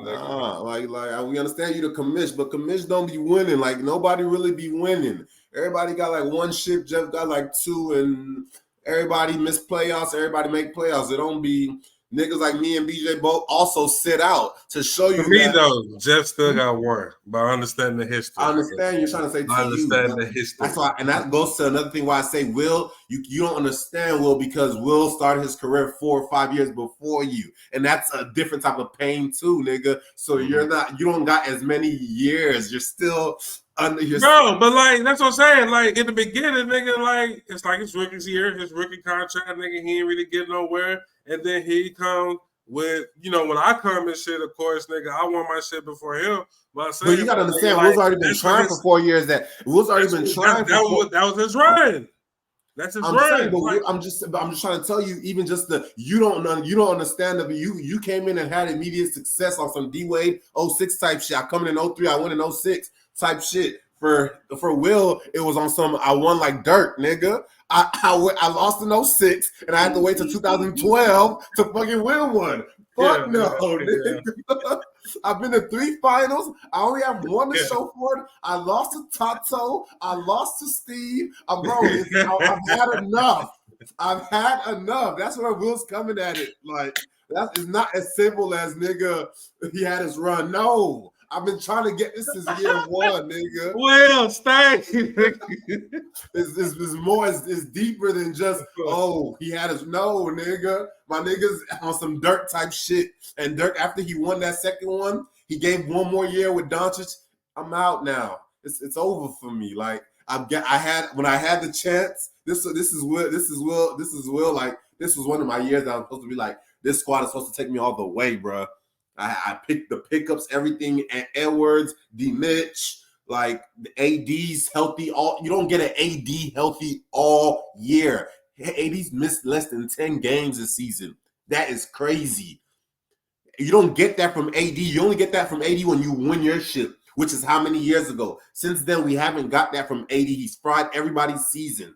Speaker 2: Nigga. We understand you the commish, but commish don't be winning. Like nobody really be winning. Everybody got like 1 ship. Jeff got like 2, and everybody miss playoffs. Everybody make playoffs. It don't be niggas like me and BJ both also sit out to show you.
Speaker 1: For me though, Jeff still got 1, but I understand the history.
Speaker 2: I understand you're trying to say.
Speaker 1: I understand the history.
Speaker 2: That's why, and that goes to another thing why I say Will. You don't understand Will because Will started his career 4 or 5 years before you, and that's a different type of pain too, nigga. So you don't got as many years. You're still.
Speaker 1: Bro, but like that's what I'm saying. Like in the beginning, nigga, like it's like his rookie year, his rookie contract, nigga, he ain't really get nowhere. And then he come with, when I come and shit, of course, nigga, I won my shit before him. But
Speaker 2: you gotta understand, Will's already been trying for 4 years. That Will's already been trying.
Speaker 1: That was his run. That's his run.
Speaker 2: I'm just trying to tell you, even just you don't understand that you came in and had immediate success on some D Wade 06 type shit. I come in 03, I win in 06 type shit. For Will, it was on some I won like dirt, nigga. I lost in 06 and I had to wait till 2012 to fucking win one. Fuck no, nigga. I've been to 3 finals. I only have 1 to show for it. I lost to Tato. I lost to Steve. I've had enough. I've had enough. That's where Will's coming at it. Like, that is not as simple as, nigga, he had his run. No. I've been trying to get this since year 1, nigga.
Speaker 1: Well, stay.
Speaker 2: It's deeper than just, he had his no, nigga. My nigga's on some Dirk type shit. And Dirk, after he won that second one, he gave 1 more year with Doncic. I'm out now. It's over for me. Like when I had the chance. This is Will. Like this was one of my years that I'm supposed to be like, this squad is supposed to take me all the way, bro. I picked the pickups, everything, and Edwards, D. Mitch, like the AD's healthy. You don't get an AD healthy all year. AD's missed less than 10 games this season. That is crazy. You don't get that from AD. You only get that from AD when you win your shit, which is how many years ago? Since then, we haven't got that from AD. He's fried everybody's season.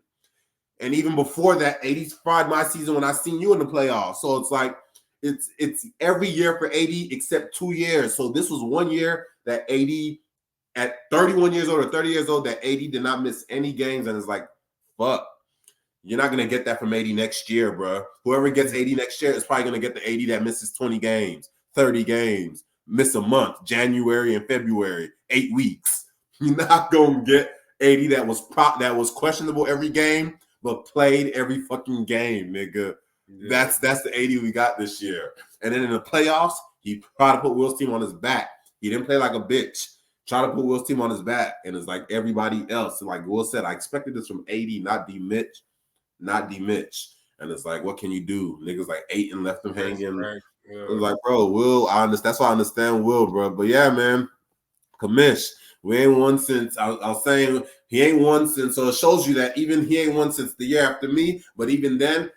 Speaker 2: And even before that, AD's fried my season when I seen you in the playoffs. So it's like, it's every year for AD except 2 years. So this was 1 year that AD, at 31 years old or 30 years old, that AD did not miss any games. And it's like, fuck. You're not going to get that from 80 next year, bro. Whoever gets 80 next year is probably going to get the 80 that misses 20 games, 30 games, miss a month, January and February, 8 weeks. You're not going to get 80 that was questionable every game, but played every fucking game, nigga. Yeah. That's the 80 we got this year. And then in the playoffs, he tried to put Will's team on his back. He didn't play like a bitch. Try to put Will's team on his back. And it's like everybody else. Like Will said, I expected this from 80, not D. Mitch. And it's like, what can you do? Niggas like 8 and left him hanging. Right. Yeah. It was like, bro, Will, that's why I understand Will, bro. But yeah, man, Kamish, we ain't won since, I was saying he ain't won since, so it shows you that even he ain't won since the year after me, but even then,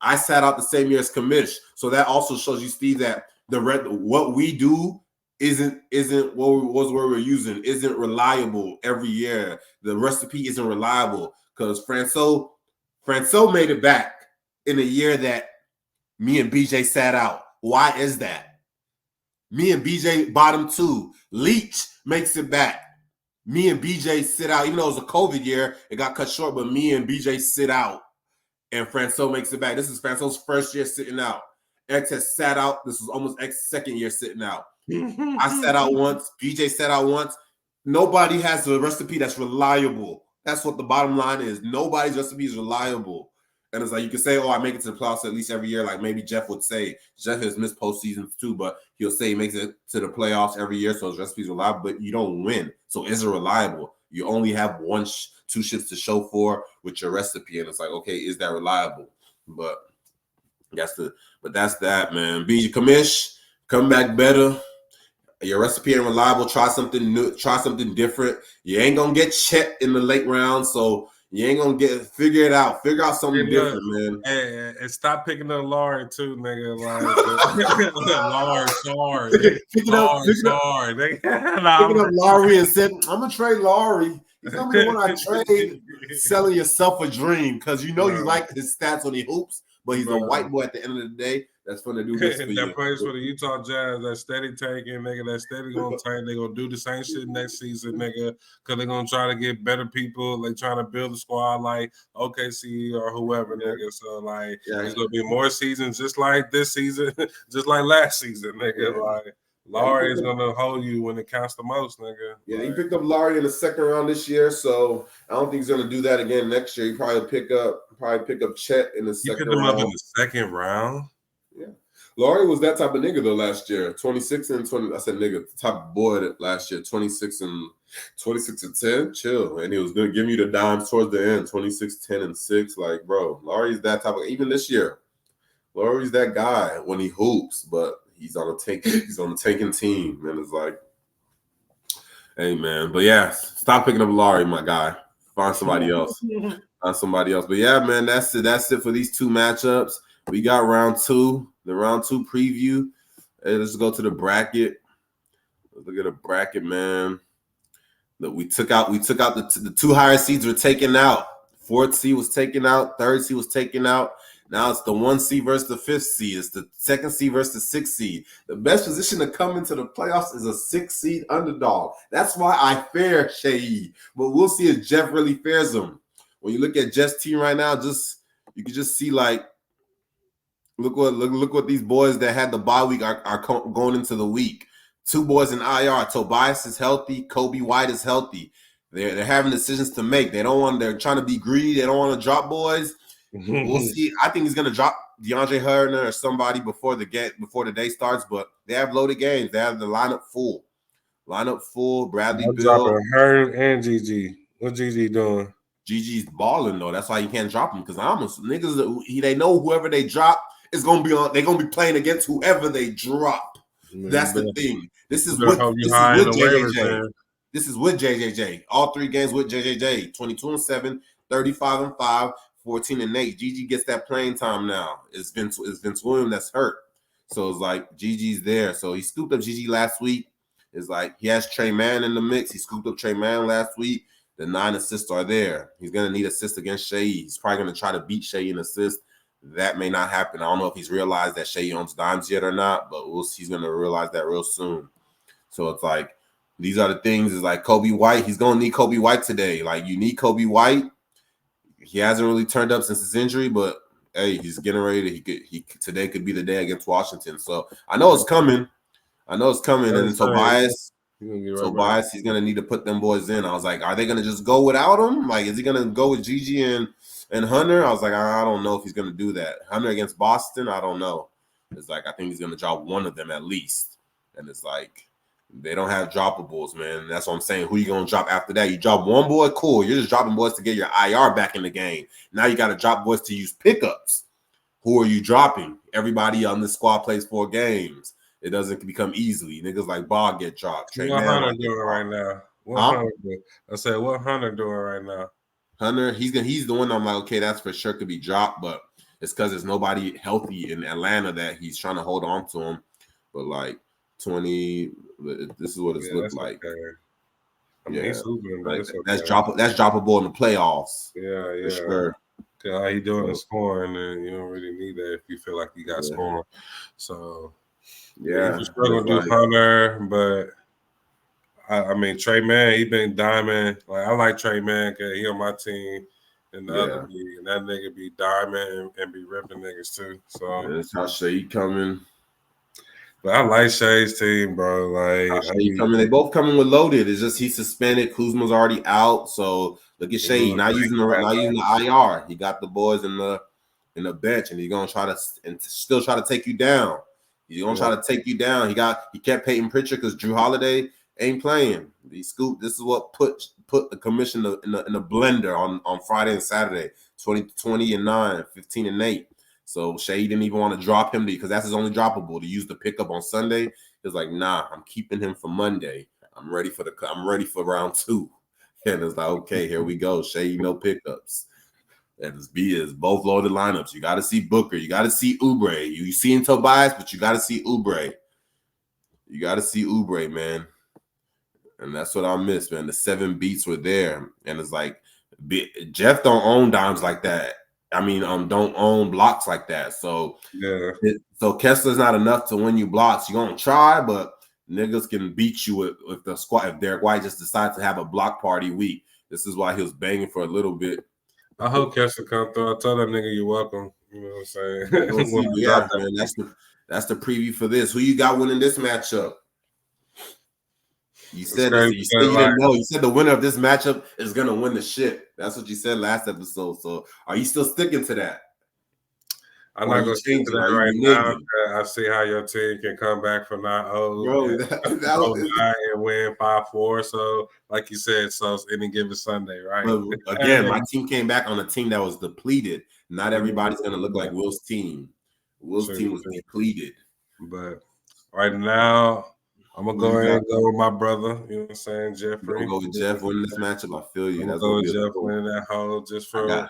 Speaker 2: I sat out the same year as Kamish. So that also shows you, Steve, that what we do isn't what we're using, isn't reliable every year. The recipe isn't reliable because Francois made it back in a year that me and BJ sat out. Why is that? Me and BJ bottom 2. Leach makes it back. Me and BJ sit out. Even though it was a COVID year, it got cut short, but me and BJ sit out. And Francois makes it back. This is Francois' first year sitting out. X has sat out. This was almost X's second year sitting out. I sat out once. BJ sat out once. Nobody has a recipe that's reliable. That's what the bottom line is. Nobody's recipe is reliable. And it's like you can say, oh, I make it to the playoffs at least every year, like maybe Jeff would say. Jeff has missed postseasons too, but he'll say he makes it to the playoffs every year, so his recipe's reliable, but you don't win. So is it reliable? You only have 2 shits to show for with your recipe, and it's like, okay, is that reliable? But that's that, man. BJ Kamish, come back better. Your recipe ain't reliable. Try something new. Try something different. You ain't gonna get Chet in the late round, so you ain't gonna figure it out. Figure out something different, man.
Speaker 1: Hey, and stop picking up Laurie too, nigga. Like Laurie,
Speaker 2: picking up Laurie and said, "I'm gonna trade Laurie." He's gonna be the one I trade. Selling yourself a dream because you know you like his stats when he hoops, but he's a white boy at the end of the day. That's going to do this for you.
Speaker 1: That plays for the Utah Jazz. That steady taking, nigga. That steady gonna tank. They gonna do the same shit next season, nigga. Because they're gonna try to get better people. They trying to build a squad like OKC or whoever, nigga. So like, there's gonna be more seasons just like this season, just like last season, nigga. Like Laurie is gonna hold you when it counts the most, nigga.
Speaker 2: Yeah, he picked up Laurie in the second round this year, so I don't think he's gonna do that again next year. He probably pick up Chet in the second round.
Speaker 1: You picked him up in the second round.
Speaker 2: Yeah. Laurie was that type of nigga though last year. 26 and 20. I said nigga, type of boy that last year. 26 and 10. Chill. And he was gonna give you the dimes towards the end. 26, 10, and 6. Like, bro, Laurie's that type of, even this year. Laurie's that guy when he hoops, but he's on a tanking team. And it's like, hey man. But yeah, stop picking up Laurie, my guy. Find somebody else. But yeah, man, that's it for these 2 matchups. We got round 2, the round 2 preview. Hey, let's go to the bracket. Let's look at the bracket, man. That we took out the 2 higher seeds were taken out. 4th seed was taken out. 3rd seed was taken out. Now it's the 1 seed versus the 5th seed. It's the 2nd seed versus the 6th seed. The best position to come into the playoffs is a 6th seed underdog. That's why I fear Shade. But we'll see if Jeff really fears him. When you look at Jeff's team right now, you can just see like, Look what these boys that had the bye week are going into the week. 2 boys in IR. Tobias is healthy. Kobe White is healthy. They're having decisions to make. They're trying to be greedy. They don't want to drop boys. We'll see. I think he's gonna drop DeAndre Herner or somebody before the day starts. But they have loaded games. They have the lineup full. Bradley Beal,
Speaker 1: Herner and GG. What GG doing?
Speaker 2: GG's balling though. That's why you can't drop him because niggas they know whoever they drop. Is gonna be on. They're gonna be playing against whoever they drop. That's the thing. This is with JJJ. This is with JJJ. All 3 games with JJJ. 22 and 7, 35 and 5, 14-8. Gigi gets that playing time now. It's Vince Williams that's hurt. So it's like Gigi's there. So he scooped up Gigi last week. It's like he has Trey Mann in the mix. He scooped up Trey Mann last week. The 9 assists are there. He's going to need assists against Shea. He's probably going to try to beat Shea in assists. That may not happen. I don't know if he's realized that Shea owns dimes yet or not, but he's going to realize that real soon. So it's like, these are the things. Is like Kobe White. He's going to need Kobe White today. Like, you need Kobe White. He hasn't really turned up since his injury, but hey, he's getting ready. Today could be the day against Washington. So I know it's coming. And then Tobias, he's gonna need to put them boys in. I was like, are they gonna just go without him? Like, is he gonna go with Gigi and Hunter? I was like, I don't know if he's gonna do that. Hunter against Boston, I don't know. It's like, I think he's gonna drop one of them at least. And it's like, they don't have droppables, man. That's what I'm saying. Who you gonna drop after that? You drop one boy, cool. You're just dropping boys to get your IR back in the game. Now you got to drop boys to use pickups. Who are you dropping? Everybody on this squad plays 4 games. It doesn't become easily. Niggas like Bob get dropped.
Speaker 1: What Hunter doing right now? I said, what Hunter doing right now?
Speaker 2: Hunter, he's the one I'm like, okay, that's for sure could be dropped, but it's because there's nobody healthy in Atlanta that he's trying to hold on to him. But like 20, this is what it's looked like.
Speaker 1: Okay. I mean, he's hooping, but it's okay.
Speaker 2: That's droppable in the playoffs.
Speaker 1: Yeah.
Speaker 2: For sure.
Speaker 1: How you doing the scoring, and you don't really need that if you feel like you got scoring. So
Speaker 2: yeah,
Speaker 1: you struggle to do Hunter, but I mean Trey Mann, he been diamond. Like, I like Trey Mann because he on my team in the other league, and that nigga be diamond and be ripping niggas too. So
Speaker 2: that's how Shea coming.
Speaker 1: But I like Shea's team, bro. Like,
Speaker 2: they both coming with loaded. It's just he's suspended. Kuzma's already out. So look at Shea not using the IR. He got the boys in the bench, and he's gonna try to still try to take you down. He's gonna try to take you down. He kept Peyton Pritchard because Drew Holiday ain't playing. He scooped. This is what put the commission in a blender on Friday and Saturday. 20-9, 15-8. So Shea didn't even want to drop him because that's his only droppable to use the pickup on Sunday. He was like, nah, I'm keeping him for Monday. I'm ready for round 2. And it's like, okay, here we go. Shea, no pickups. And it's both loaded lineups. You got to see Booker. You got to see Oubre. You seen Tobias, but you got to see Oubre. You got to see Oubre, man. And that's what I miss, man. The 7 beats were there. And it's like, Jeff don't own dimes like that. I mean, don't own blocks like that. So so Kessler's not enough to win you blocks. You're gonna try, but niggas can beat you with the squad if Derek White just decides to have a block party week. This is why he was banging for a little bit.
Speaker 1: I hope Kessler come through. I told that nigga you're welcome. You know what I'm saying?
Speaker 2: Yeah, man. That's the preview for this. Who you got winning this matchup? You said you didn't know. You said the winner of this matchup is gonna win the shit. That's what you said last episode. So are you still sticking to that?
Speaker 1: I'm not gonna stick to that right now. I see how your team can come back from 9-0 and win 5-4. So, like you said, so it's any given Sunday, right?
Speaker 2: But again, my team came back on a team that was depleted. Not everybody's gonna look like Will's team. Will's team was depleted.
Speaker 1: But right now, I'm gonna go ahead and go with my brother. You know what I'm saying, Jeffrey.
Speaker 2: I'm gonna go with Jeff winning this matchup. I feel you.
Speaker 1: I'm gonna go with Jeff winning that hole just for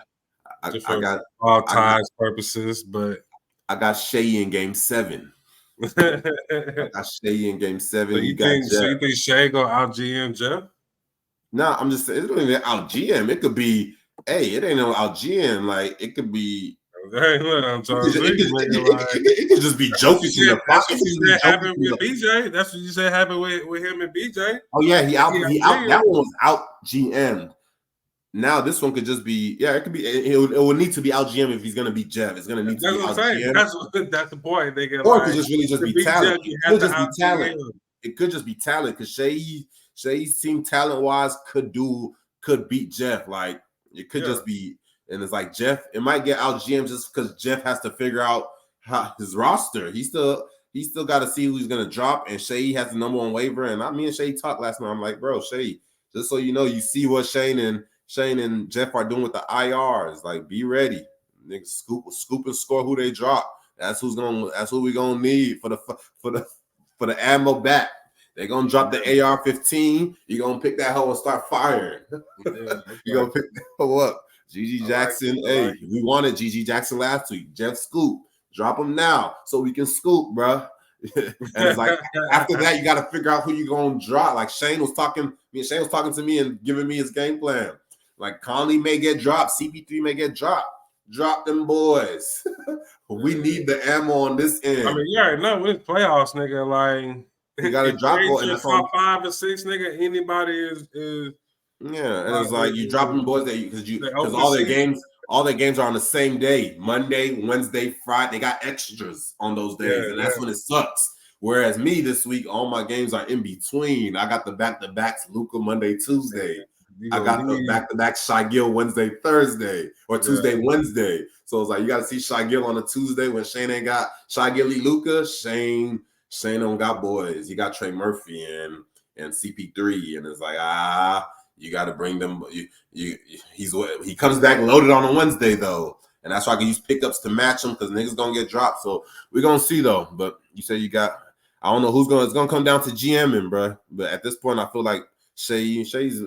Speaker 1: all ties purposes. But
Speaker 2: I got Shea in game 7. I got Shea in game 7.
Speaker 1: So you think Shea gonna out GM Jeff?
Speaker 2: No, I'm just saying it don't even out GM. It could be, it ain't no out GM. Like, it could be.
Speaker 1: Hey, look, I'm trying to
Speaker 2: it could just be joking.
Speaker 1: That's what you said happened with BJ. That's what you said happened with him and BJ.
Speaker 2: Oh yeah, he out. That one was out GM. Now this one could just be. Yeah, it could be. It will need to be out GM if he's gonna be Jeff. It's gonna need to be out GM.
Speaker 1: That's the point. They get
Speaker 2: or it could just really just be talent. It could just be talent.
Speaker 1: It
Speaker 2: could just be talent because Shea's team talent wise could beat Jeff. Like it could just be. And it's like Jeff, it might get out GM just because Jeff has to figure out his roster. He still got to see who he's gonna drop. And Shea has the number 1 waiver. And me and Shea talked last night. I'm like, bro, Shea, just so you know, you see what Shane and Jeff are doing with the IRs. Like, be ready, niggas scoop and score who they drop. That's who we gonna need for the ammo back. They're gonna drop the AR-15. You're gonna pick that hoe and start firing. You're gonna pick that hoe up. GG Jackson, we wanted GG Jackson last week. Jeff Scoop, drop him now so we can scoop, bro. And it's like after that, you got to figure out who you gonna drop. Like Shane was talking to me and giving me his game plan. Like Conley may get dropped, CP3 may get dropped. Drop them boys. We need the ammo on this end.
Speaker 1: I mean, you already know with playoffs, nigga. Like
Speaker 2: you got to drop
Speaker 1: in the top 5 or 6, nigga. Anybody is
Speaker 2: yeah, and it's like you drop them boys because all their games are on the same day, Monday, Wednesday, Friday. They got extras on those days, and that's when it sucks. Whereas me this week, all my games are in between. I got the back-to-backs, Luka Monday, Tuesday. I got the back-to-back Shai Gill Wednesday, Thursday, or Tuesday, Wednesday. So it's like you got to see Shai Gill on a Tuesday when Shane ain't got Shai Gilly Luka. Shane don't got boys. He got Trey Murphy and CP3, and it's like you got to bring them. He comes back loaded on a Wednesday though, and that's why I can use pickups to match him because niggas gonna get dropped. So we're gonna see though. But you say you got. I don't know it's gonna come down to GMing, bro. But at this point, I feel like Shay's nice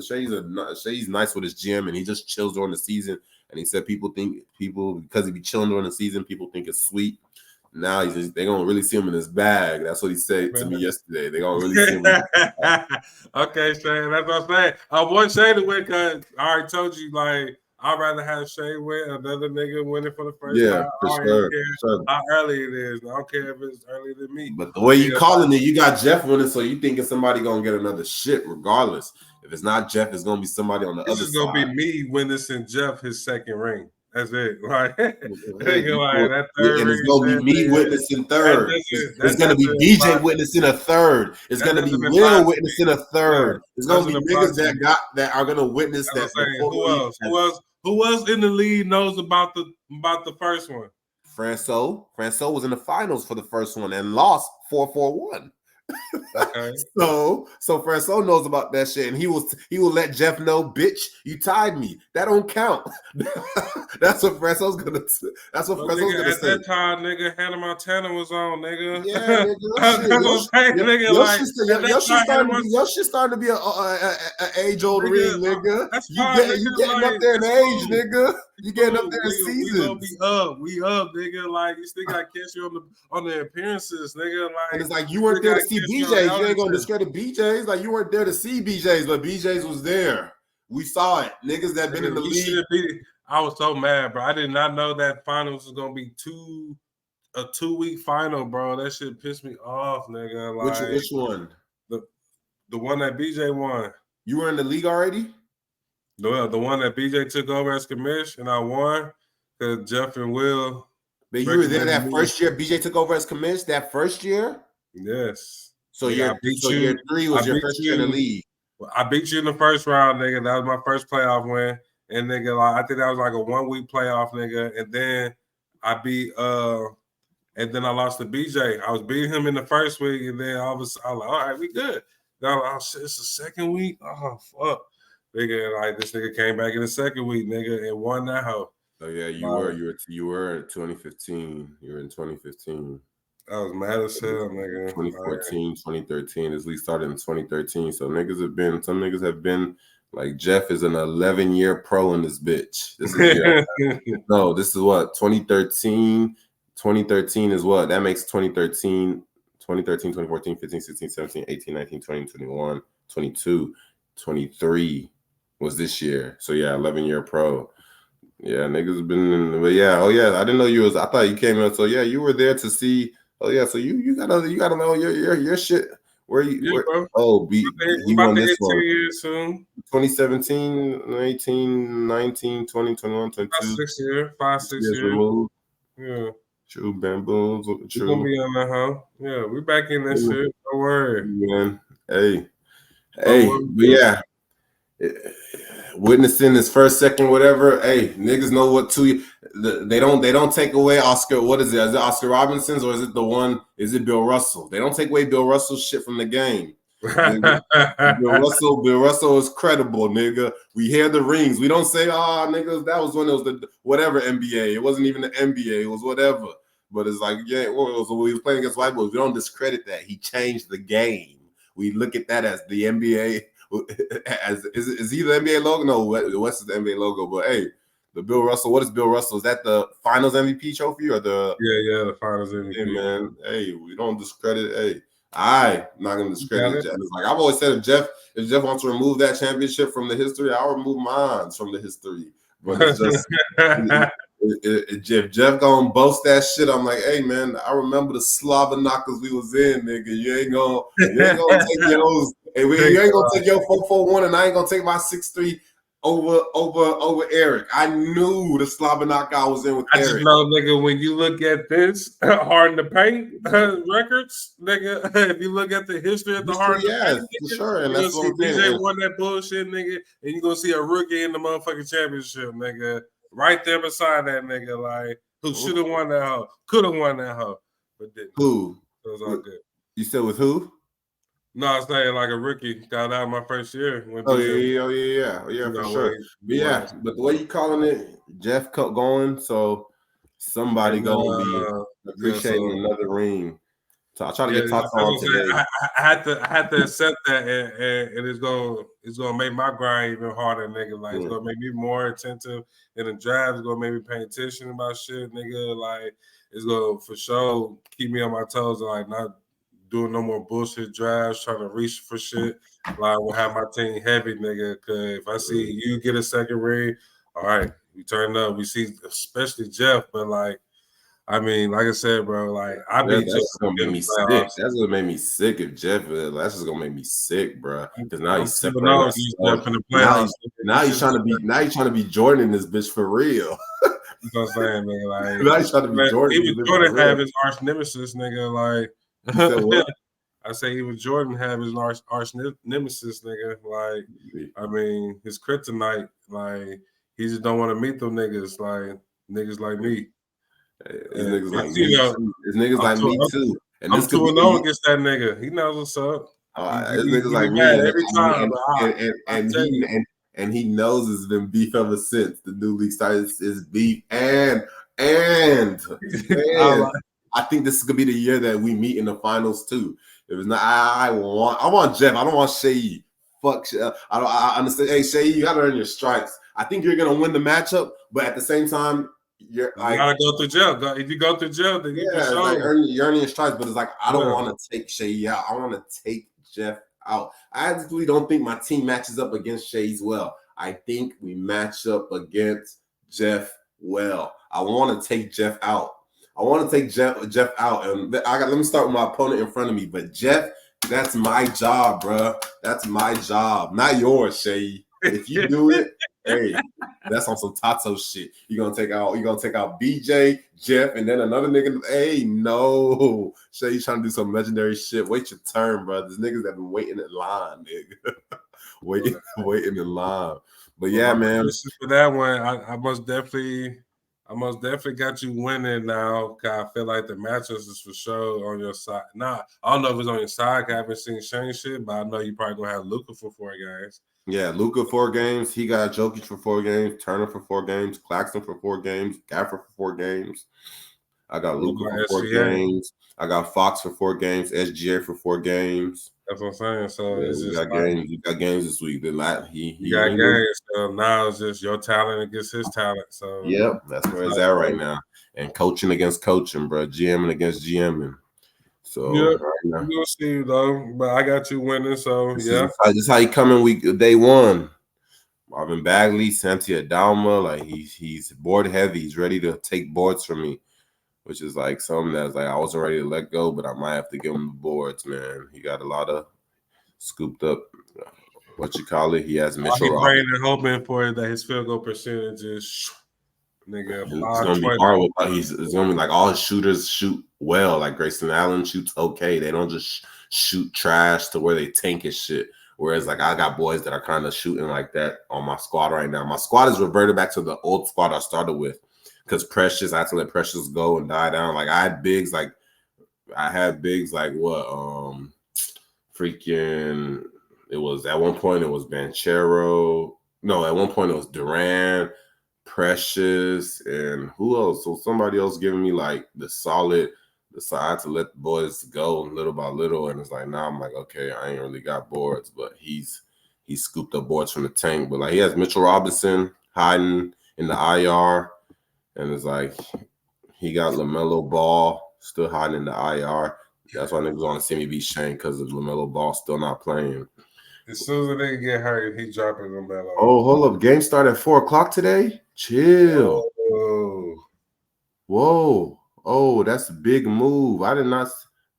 Speaker 2: with his GM, and he just chills during the season. And he said people because he be chilling during the season, people think it's sweet. Now they gonna really see him in his bag. That's what he said to me yesterday. They gonna really see him.
Speaker 1: Okay, Shane, that's what I'm saying. I want Shane to win because I already told you, like, I'd rather have Shane win, another nigga winning for the first time.
Speaker 2: For sure.
Speaker 1: How early it is. I don't care if it's earlier than me.
Speaker 2: But the way you calling it, you got Jeff winning, so you thinking somebody gonna get another shit regardless. If it's not Jeff, it's gonna be somebody on the other side.
Speaker 1: This is gonna be me winning and Jeff his second ring. That's it. Like, that third
Speaker 2: and it's gonna be me witnessing third. It's gonna be DJ witnessing a third. It's gonna be Will witnessing a third. It's gonna be niggas that are gonna witness that.
Speaker 1: Who else in the league knows about the first one?
Speaker 2: Franco was in the finals for the first one and lost 4-4-1.
Speaker 1: Okay.
Speaker 2: So Franco knows about that shit, and he will let Jeff know, bitch, you tied me. That don't count. That's what Franco's gonna. That's what Franco's gonna say.
Speaker 1: At that time, nigga, Hannah Montana was on, nigga.
Speaker 2: Yeah, nigga. Your shit starting to be an age old ring, nigga. You getting up there in age, nigga. You getting up there in season.
Speaker 1: We up, nigga. Like, you still got to catch you on the appearances, nigga. Like,
Speaker 2: and it's like you weren't there to see BJs. You ain't gonna discredit BJs. Like, you weren't there to see BJs, but BJs was there. We saw it. Niggas that been in the league.
Speaker 1: I was so mad, bro. I did not know that finals was gonna be a 2-week final, bro. That shit pissed me off, nigga. Like,
Speaker 2: which one?
Speaker 1: The one that BJ won.
Speaker 2: You were in the league already?
Speaker 1: The one that BJ took over as commish, and I won because Jeff and Will.
Speaker 2: But you were there that first year BJ took over as commish, that first year?
Speaker 1: Yes.
Speaker 2: So year 3 was your first year in the league.
Speaker 1: I beat you in the first round, nigga. That was my first playoff win. And nigga, like, I think that was like a 1-week playoff, nigga. And then I beat and then I lost to BJ. I was beating him in the first week, and then I was like, all right, we good. Then I was like, oh shit, it's the second week. Oh fuck. Nigga, like, this nigga came back in the second week, nigga, and won that hoe.
Speaker 2: Oh yeah, you were in 2015. You were in 2015.
Speaker 1: I was mad as hell, nigga.
Speaker 2: 2014, 2013. This league started in 2013. So some niggas have been like Jeff is an 11-year pro in this bitch. This is what 2013. 2013 is what? That makes 2013, 2014, 15, 16, 17, 18, 19, 20, 21, 22, 23 was this year. So yeah, 11-year pro. Yeah, niggas have been in, but yeah, oh yeah, I didn't know you was. I thought you came in. So yeah, you were there to see. Oh yeah, so you gotta know your shit. Where you?
Speaker 1: Yeah,
Speaker 2: where, oh, he won this one.
Speaker 1: 2 years soon.
Speaker 2: 2017, 18, 19, 20, 21, 22.
Speaker 1: 5, 6 years.
Speaker 2: Removed.
Speaker 1: Yeah.
Speaker 2: True bamboos.
Speaker 1: True. We're gonna be on that, huh? Yeah, we back in that shit. Don't worry.
Speaker 2: Man. Hey, but yeah. Witnessing his first, second, whatever. Hey, niggas know what they don't take away Oscar. What is it? Is it Oscar Robinson's or is it the one? Is it Bill Russell? They don't take away Bill Russell's shit from the game. Bill Russell is credible, nigga. We hear the rings. We don't say, niggas, that was when it was the whatever NBA. It wasn't even the NBA. It was whatever. But it's like, yeah, so we was playing against white boys. We don't discredit that. He changed the game. We look at that as the NBA. Is he the NBA logo? No, West is the NBA logo. But hey, The Bill Russell. What is Bill Russell? Is that the Finals MVP trophy or the?
Speaker 1: Yeah, the Finals MVP.
Speaker 2: Hey man, hey, we don't discredit. Hey, I'm not gonna discredit Jeff. It's like I've always said, if Jeff wants to remove that championship from the history, I'll remove mine from the history. But it's just if Jeff gonna boast that shit, I'm like, hey man, I remember the slobber knockers we was in, nigga. You ain't gonna take yours. Hey, you ain't gonna take your 4-4-1, and I ain't gonna take my 6-3 over Eric. I knew the slobber knock I was in with Eric. I just
Speaker 1: know, nigga, when you look at this Hard in the Paint records, nigga, if you look at the history of the Hard in the Paint,
Speaker 2: for sure. And
Speaker 1: that's what BJ won that bullshit, nigga, and you're gonna see a rookie in the motherfucking championship, nigga, right there beside that nigga, like, who should have won that hoe, could have won that hoe, but didn't.
Speaker 2: Who?
Speaker 1: So it was all good.
Speaker 2: You said with who?
Speaker 1: No, I was saying like a rookie got out my first year.
Speaker 2: Yeah, for sure. But the way you calling it, Jeff going, so somebody gonna be appreciating another ring. So I try to get talked on today.
Speaker 1: I had to accept that, and it's gonna make my grind even harder, nigga. Like it's gonna make me more attentive in the draft. It's gonna make me pay attention about shit, nigga. Like it's gonna for sure keep me on my toes and like not doing no more bullshit drafts, trying to reach for shit. Like, we'll have my team heavy, nigga. Because if I see you get a second ring, all right, we turn up. We see, especially Jeff, but like, I mean, like I said, bro, like
Speaker 2: that's gonna make me sick. That's gonna make me sick if Jeff. That's just gonna make me sick, bro. Because now he's separating. Now he's trying to be Jordan in this bitch for real.
Speaker 1: You know what I'm saying, nigga? Like,
Speaker 2: now he's trying to be Jordan.
Speaker 1: Even Jordan have his arch nemesis, nigga. Like. I say even Jordan have his arch nemesis, nigga. Like, I mean, his kryptonite. Like, he just don't want to meet them niggas. Like niggas like me.
Speaker 2: His niggas like me. His niggas like me too.
Speaker 1: And I'm 2-0 against that nigga. He knows what's up.
Speaker 2: His niggas like me
Speaker 1: every time.
Speaker 2: And he knows it's been beef ever since the new league started. Is beef and I think this is gonna be the year that we meet in the finals too. It was not. I want Jeff. I don't want Shea. Fuck. I understand. Hey Shea, you gotta earn your stripes. I think you're gonna win the matchup, but at the same time, you
Speaker 1: gotta go through jail. If you go through jail, then you can show
Speaker 2: you're earning your stripes. But it's like I don't want to take Shea out. I want to take Jeff out. I actually don't think my team matches up against Shea's well. I think we match up against Jeff well. I want to take Jeff out. I want to take Jeff out, and let me start with my opponent in front of me. But Jeff, that's my job, bro. That's my job, not yours, Shay. If you do it, hey, that's on some Tato shit. You're gonna take out BJ, Jeff, and then another nigga. Hey, no, Shay, you trying to do some legendary shit? Wait your turn, bro. There's niggas that been waiting in line, nigga. waiting in line. But yeah, man.
Speaker 1: For that one, I most definitely got you winning now. Cause I feel like the matchups is for sure on your side. Nah, I don't know if it's on your side. I haven't seen Shane shit, but I know you probably gonna have Luka for 4 games.
Speaker 2: Yeah, Luka 4 games. He got Jokic for 4 games. Turner for 4 games. Claxton for 4 games. Gaffer for 4 games. I got Luka for 4 games. I got Fox for 4 games. SGA for 4 games.
Speaker 1: That's what I'm saying. So it's
Speaker 2: just games. You got games this week. He got
Speaker 1: games. So now it's just your talent against his talent. So
Speaker 2: yep, that's where it's at right now. And coaching against coaching, bro. GMing against GMing. So
Speaker 1: yeah, we're gonna see you though. But I got you winning. So
Speaker 2: this is how he coming day 1. Marvin Bagley, Santi Adalma, like he's board heavy. He's ready to take boards from me. Which is like something that's like I wasn't ready to let go, but I might have to give him the boards, man. He got a lot of scooped up. What you call it? He has Mitchell.
Speaker 1: He's praying and hoping for that his field goal percentage is nigga.
Speaker 2: It's gonna be hard. It's gonna be like all his shooters shoot well. Like Grayson Allen shoots okay. They don't just shoot trash to where they tank his shit. Whereas like I got boys that are kind of shooting like that on my squad right now. My squad is reverted back to the old squad I started with. Because Precious, I had to let Precious go and die down. Like I had bigs like what? Freaking it was at one point it was Banchero. No, at one point it was Durant, Precious, and who else? So somebody else giving me like the solid. I had to let the boys go little by little, and it's like now I'm like, okay, I ain't really got boards, but he's scooped up boards from the tank. But like he has Mitchell Robinson hiding in the IR, and it's like he got LaMelo Ball still hiding in the IR. That's why niggas want to see me beat Shane because of LaMelo Ball still not playing.
Speaker 1: As soon as a nigga get hurt, he dropping LaMelo.
Speaker 2: Oh, hold up. Game start at 4 o'clock today? Chill.
Speaker 1: Oh.
Speaker 2: Whoa. Oh, that's a big move. I did not.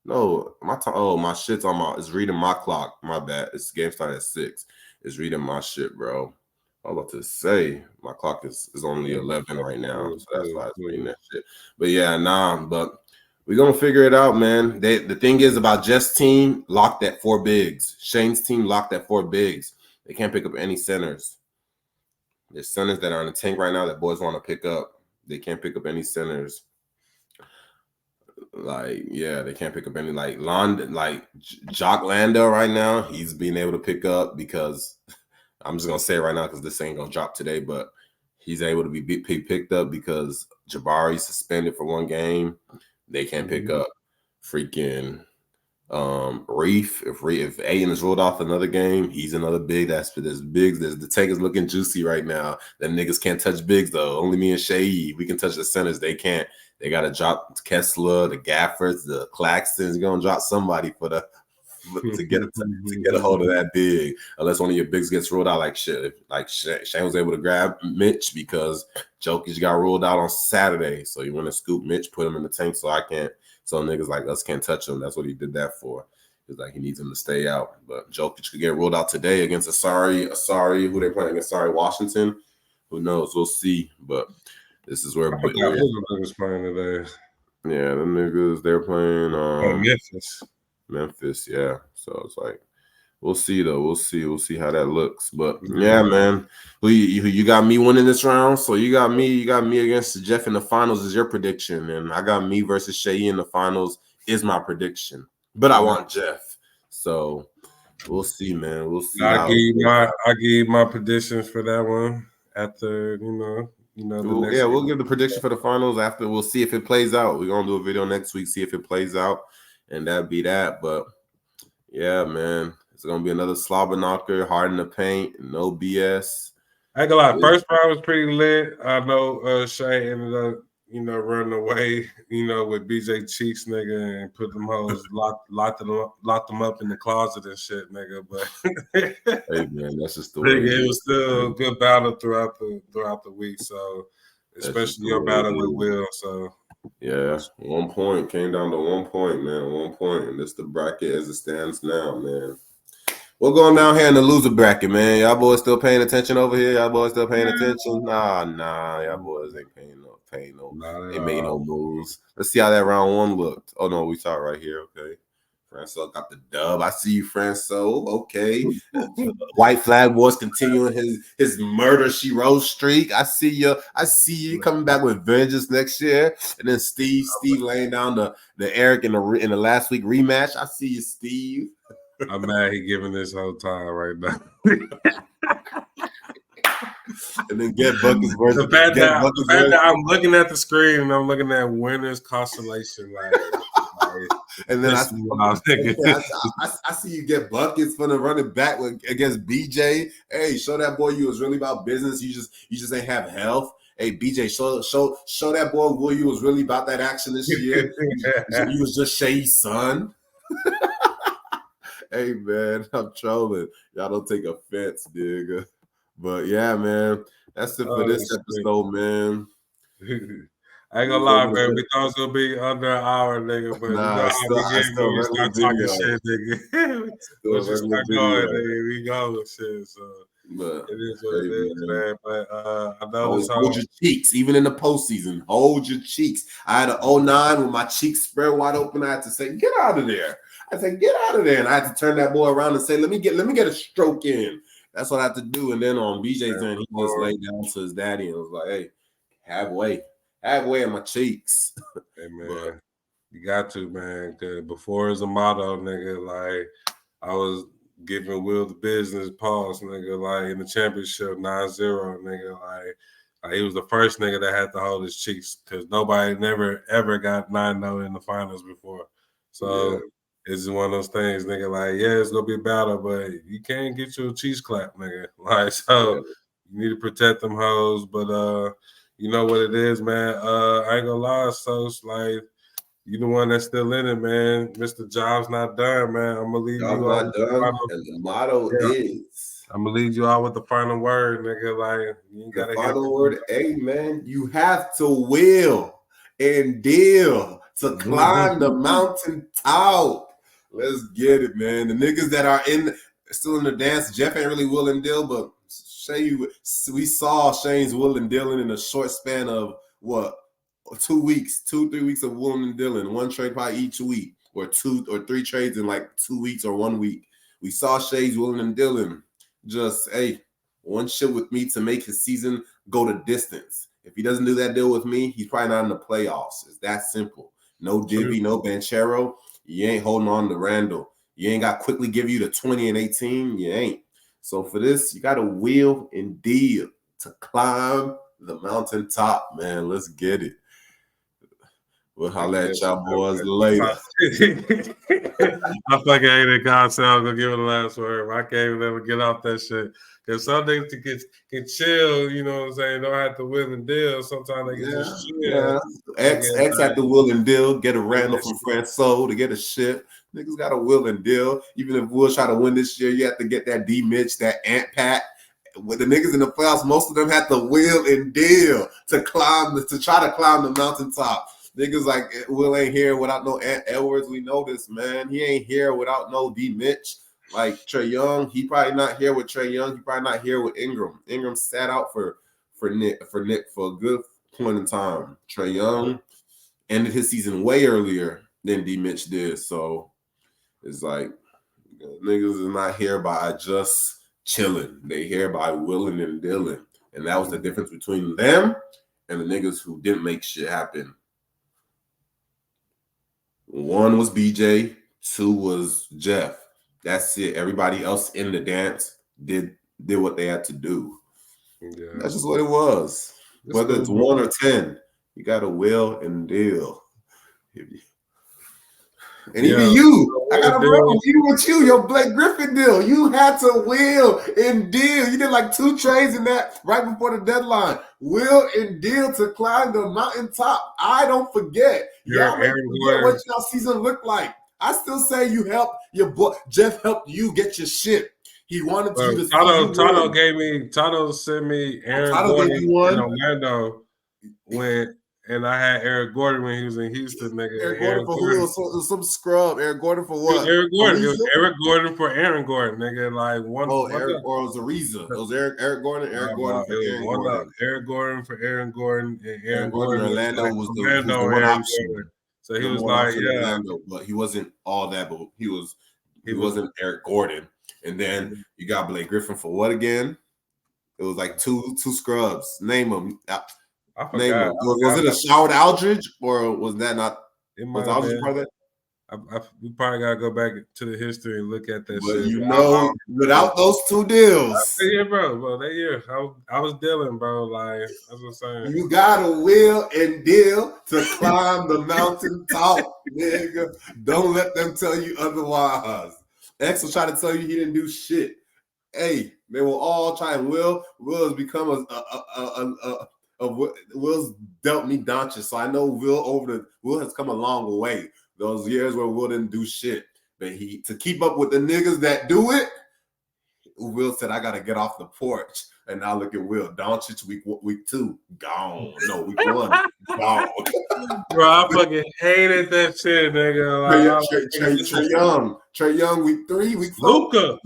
Speaker 2: No, my shit's on my. It's reading my clock. My bad. It's game start at 6. It's reading my shit, bro. I'm about to say my clock is only 11 right now, so that's why it's reading that shit. But yeah, but we're gonna figure it out, man. The thing is about Jeff's team locked at 4 bigs. Shane's team locked at 4 bigs. They can't pick up any centers. There's centers that are in the tank right now that boys want to pick up. They can't pick up any centers. Like, yeah, they can't pick up any Jock Lando right now. He's being able to pick up because I'm just gonna say it right now because this ain't gonna drop today, but he's able to be picked up because Jabari's suspended for 1 game. They can't pick up freaking Reef. If Aiden is ruled off another game, he's another big. There's bigs. The tank is looking juicy right now. Them niggas can't touch bigs though. Only me and Shay. We can touch the centers. They can't. They gotta drop Kessler, the Gaffers, the Claxtons. You're gonna drop somebody to get a hold of that big, unless one of your bigs gets ruled out like shit. Like Shane was able to grab Mitch because Jokic got ruled out on Saturday, so you want to scoop Mitch, put him in the tank, so niggas like us can't touch him. That's what he did that for. It's like he needs him to stay out. But Jokic could get ruled out today against Asari, who they're playing against, Washington. Who knows? We'll see. But this is where
Speaker 1: niggas playing today.
Speaker 2: Yeah, the niggas they're playing
Speaker 1: Memphis,
Speaker 2: yeah. So it's like we'll see though. We'll see how that looks. But yeah, man. You got me winning this round. So you got me against Jeff in the finals is your prediction, and I got me versus Shay in the finals is my prediction. But I want Jeff. So we'll see, man. We'll see.
Speaker 1: I give you my predictions for that one after
Speaker 2: we'll give the prediction for the finals after. We'll see if it plays out. We're gonna do a video next week, see if it plays out. And that'd be that. But yeah, man, it's gonna be another slobber knocker, hard in the paint, no BS.
Speaker 1: I ain't gonna lie, first round was pretty lit. I know Shay ended up, running away, with BJ Cheeks, nigga, and put them hoes locked them up in the closet and shit, nigga. But
Speaker 2: hey man, that's just the way
Speaker 1: it was still a good battle throughout the week. So especially your battle with Will. So
Speaker 2: yeah, 1 point came down to 1 point, man. 1 point, and this the bracket as it stands now, man. We're going down here in the loser bracket, man. Y'all boys still paying attention over here? Y'all boys still paying attention? Nah. Y'all boys ain't paying no. They made no moves. Let's see how that round 1 looked. Oh no, we saw it right here. Okay. Franco got the dub. I see you, Franco. Okay. White Flag Boys continuing his murder she wrote streak. I see you coming back with vengeance next year. And then Steve laying down the Eric in the last week rematch. I see you, Steve.
Speaker 1: I'm mad he giving this whole time right now.
Speaker 2: And then get buckets versus
Speaker 1: the fact that I'm looking at the screen and I'm looking at winners constellation,
Speaker 2: and then I see you get buckets for the running back against BJ. Hey, show that boy you was really about business. You just ain't have health. Hey, BJ, show that boy Will you was really about that action this year. You was just Shay's son. Hey man, I'm trolling. Y'all don't take offense, nigga. But yeah, man, that's it for this episode, man.
Speaker 1: I ain't gonna lie, man. We thought it was gonna be under an hour, nigga. But we start talking shit, nigga. Once you start going, nigga, we go with shit. So it is what it is, man. But I know
Speaker 2: hold your cheeks, even in the postseason. Hold your cheeks. I had an 09 with my cheeks spread wide open. I had to say, get out of there. I said, get out of there. And I had to turn that boy around and say, let me get a stroke in. That's what I had to do. And then on BJ's end, he just laid down to his daddy and was like, hey, halfway in my cheeks.
Speaker 1: Hey, man, you got to, man. Cause before it was a motto, nigga, like I was giving Will the business pause, nigga, like in the championship 9-0, nigga, like he was the first nigga that had to hold his cheeks because nobody never ever got 9-0 in the finals before. So it's one of those things, nigga, like, yeah, it's gonna be a battle, but you can't get your cheeks clapped, nigga. Like, so You need to protect them hoes, but you know what it is, man. I ain't gonna lie, so it's like you the one that's still in it, man. Mr. Job's not done, man. I'm gonna leave
Speaker 2: Job's
Speaker 1: you out
Speaker 2: not
Speaker 1: with the
Speaker 2: done,
Speaker 1: final.
Speaker 2: and the motto
Speaker 1: Yeah,
Speaker 2: is
Speaker 1: I'm gonna leave you out with the final word, nigga. Like you ain't
Speaker 2: the
Speaker 1: gotta hear
Speaker 2: final word. Hey, man, you have to will and deal to climb the mountain top. Let's get it, man. The niggas that are still in the dance, Jeff ain't really will and deal, but we saw Shane's will and dealing in a short span of what? 2 weeks, 3 weeks of Willem and Dylan, one trade by each week, or 2 or 3 trades in like 2 weeks or 1 week. We saw Shay's Willem and Dylan just, hey, one shit with me to make his season go the distance. If he doesn't do that deal with me, he's probably not in the playoffs. It's that simple. No Divvy, no Banchero. You ain't holding on to Randall. You ain't got quickly give you the 20 and 18. You ain't. So for this, you got to wheel and deal to climb the mountaintop, man. Let's get it. We'll holler at y'all boys later.
Speaker 1: I fucking hate it, God. So I'm gonna give it the last word. I can't even let him get off that shit. Because some niggas can chill, you know what I'm saying? Don't have to will and deal. Sometimes they can just chill.
Speaker 2: Yeah. X had the will and deal, get a Randall from Franco to get a shit. Niggas got a will and deal. Even if we'll try to win this year, you have to get that D Mitch, that Ant Pat. With the niggas in the playoffs, most of them had to will and deal to try to climb the mountaintop. Niggas like Will ain't here without no Ant Edwards. We know this, man. He ain't here without no D Mitch. Like Trae Young, he probably not here with Trae Young. He probably not here with Ingram. Ingram sat out for Nick for a good point in time. Trae Young ended his season way earlier than D Mitch did. So it's like niggas is not here by just chilling. They here by willing and dealing. And that was the difference between them and the niggas who didn't make shit happen. 1 was BJ, 2 was Jeff. That's it. Everybody else in the dance did what they had to do. Yeah. That's just what it was. Whether it's 1 or 10, you got to will and deal. And even you, I got to remember, even with you, your Blake Griffin deal, you had to will and deal. You did like 2 trades in that right before the deadline. Will and deal to climb the mountaintop. I don't forget. Y'all may forget what y'all season looked like. I still say you helped your boy. Jeff helped you get your shit. He wanted you to see you win.
Speaker 1: Tato sent me Aaron Gordon in Orlando and I had Eric Gordon when he was in Houston, nigga.
Speaker 2: Eric Gordon for who? Some scrub. Eric Gordon for what?
Speaker 1: Eric Gordon. It was Eric Gordon for Aaron Gordon, nigga. Like one.
Speaker 2: Oh, Eric or it was Ariza. It was Eric Gordon. Eric Gordon for Aaron Gordon.
Speaker 1: Eric Gordon for Aaron Gordon, and
Speaker 2: Aaron Gordon. Orlando was the one option.
Speaker 1: So he was like,
Speaker 2: Orlando, but he wasn't all that. But he wasn't Eric Gordon. And then you got Blake Griffin for what again? It was like two scrubs. Name them.
Speaker 1: I forgot.
Speaker 2: Was it a Showard Aldridge or was that not? Was Aldridge part of that?
Speaker 1: We probably gotta go back to the history and look at that.
Speaker 2: But shit. Without those 2 deals,
Speaker 1: yeah, bro. That year, I was dealing, bro. Like that's what I'm saying.
Speaker 2: You gotta will and deal to climb the mountaintop, nigga. Don't let them tell you otherwise. X will try to tell you he didn't do shit. Hey, they will all try and Will has become Will's dealt me Doncic, so I know Will has come a long way. Those years where Will didn't do shit, but to keep up with the niggas that do it, Will said I gotta get off the porch. And now look at Will Doncic week 2 gone. No, week 1 gone.
Speaker 1: Bro, I fucking hated that shit, nigga.
Speaker 2: Like, Trae Young week 3, week 4.
Speaker 1: Luka.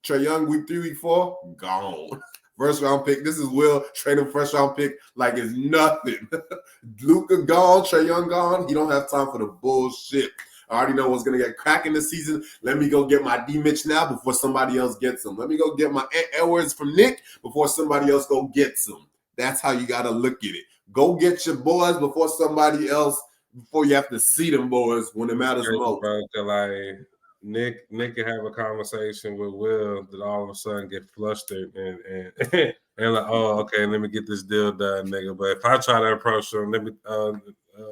Speaker 2: Trae Young week 3, week 4 gone. First round pick. This is Will trading first round pick like it's nothing. Luka gone, Trae Young gone. He don't have time for the bullshit. I already know what's gonna get cracking this season. Let me go get my D Mitch now before somebody else gets him. Let me go get my Edwards from Nick before somebody else go gets him. That's how you gotta look at it. Go get your boys before somebody else. Before you have to see them boys when it matters most.
Speaker 1: Bro, like Nick can have a conversation with Will that all of a sudden get flustered and like, oh, okay, let me get this deal done, nigga. But if I try to approach him,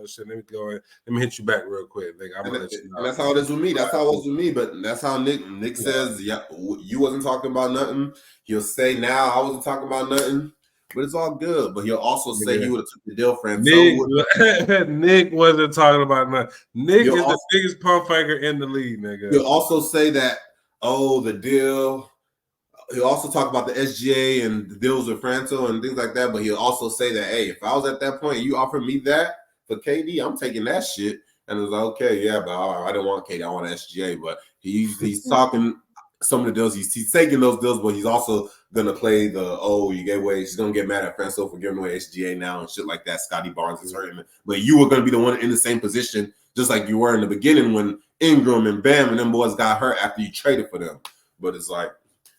Speaker 1: Shit, let me go in. Let me hit you back real quick, nigga. I'm gonna let you know.
Speaker 2: And that's how it is with me. That's how it was with me. But that's how Nick says, yeah, you wasn't talking about nothing. He'll say now I wasn't talking about nothing. But it's all good. But he'll also say he would have took the deal, friend.
Speaker 1: Nick wasn't talking about nothing. Nick is the biggest pump faker in the league, nigga.
Speaker 2: He'll also say that, the deal. He'll also talk about the SGA and the deals with Franco and things like that. But he'll also say that, hey, if I was at that point and you offered me that for KD, I'm taking that shit. And it's like, okay, yeah, but I didn't want KD. I want SGA. But he's talking some of the deals. He's taking those deals, but he's also gonna play you gave away. He's gonna get mad at Franco for giving away SGA now and shit like that. Scotty Barnes is hurting, but you were gonna be the one in the same position, just like you were in the beginning when Ingram and Bam and them boys got hurt after you traded for them. But it's like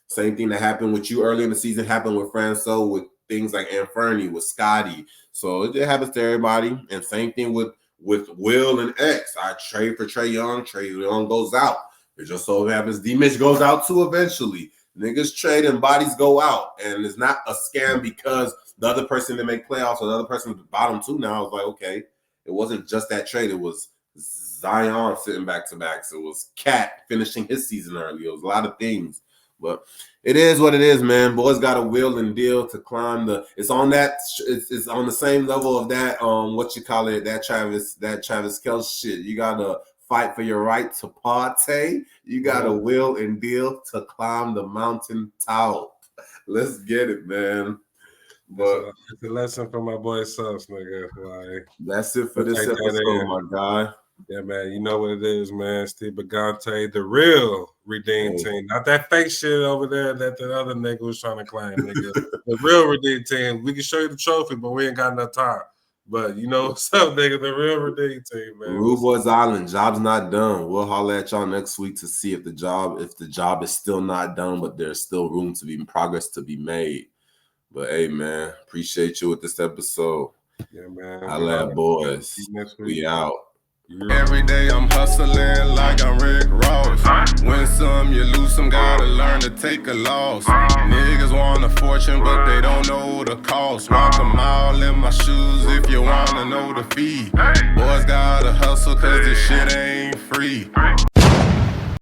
Speaker 2: same thing that happened with you early in the season happened with Franco, with things like Anferny, with Scotty. So it happens to everybody. And same thing with Will and X. I trade for Trae Young. Trae Young goes out. It just so happens D-Mitch goes out too eventually. Niggas trade and bodies go out. And it's not a scam because the other person didn't make playoffs or the other person at the bottom too. Now I was like, okay, it wasn't just that trade. It was Zion sitting back to backs. It was Cat finishing his season early. It was a lot of things. But it is what it is, man. Boys got a will and deal to climb it's on the same level of that that Travis Kelce shit. You gotta fight for your right to party. You got a will and deal to climb the mountain top. Let's get it, man. But
Speaker 1: it's a lesson from my boy Sus, nigga. Like,
Speaker 2: that's it for this episode, my guy.
Speaker 1: Yeah, man. You know what it is, man. Steve Bagante, the real redeemed team. Not that fake shit over there that the other nigga was trying to claim, nigga. The real redeemed team. We can show you the trophy, but we ain't got enough time. But you know what's up, nigga? The real redeemed team, man.
Speaker 2: Rude Boys Island, job's not done. We'll holler at y'all next week to see if the job is still not done, but there's still progress to be made. But hey, man, appreciate you with this episode.
Speaker 1: Yeah, man.
Speaker 2: Holla at boys. We out.
Speaker 3: Every day I'm hustling like I'm Rick Ross. Win some, you lose some, gotta learn to take a loss. Niggas want a fortune, but they don't know the cost. Walk a mile in my shoes if you wanna know the fee. Boys gotta hustle, cause this shit ain't free.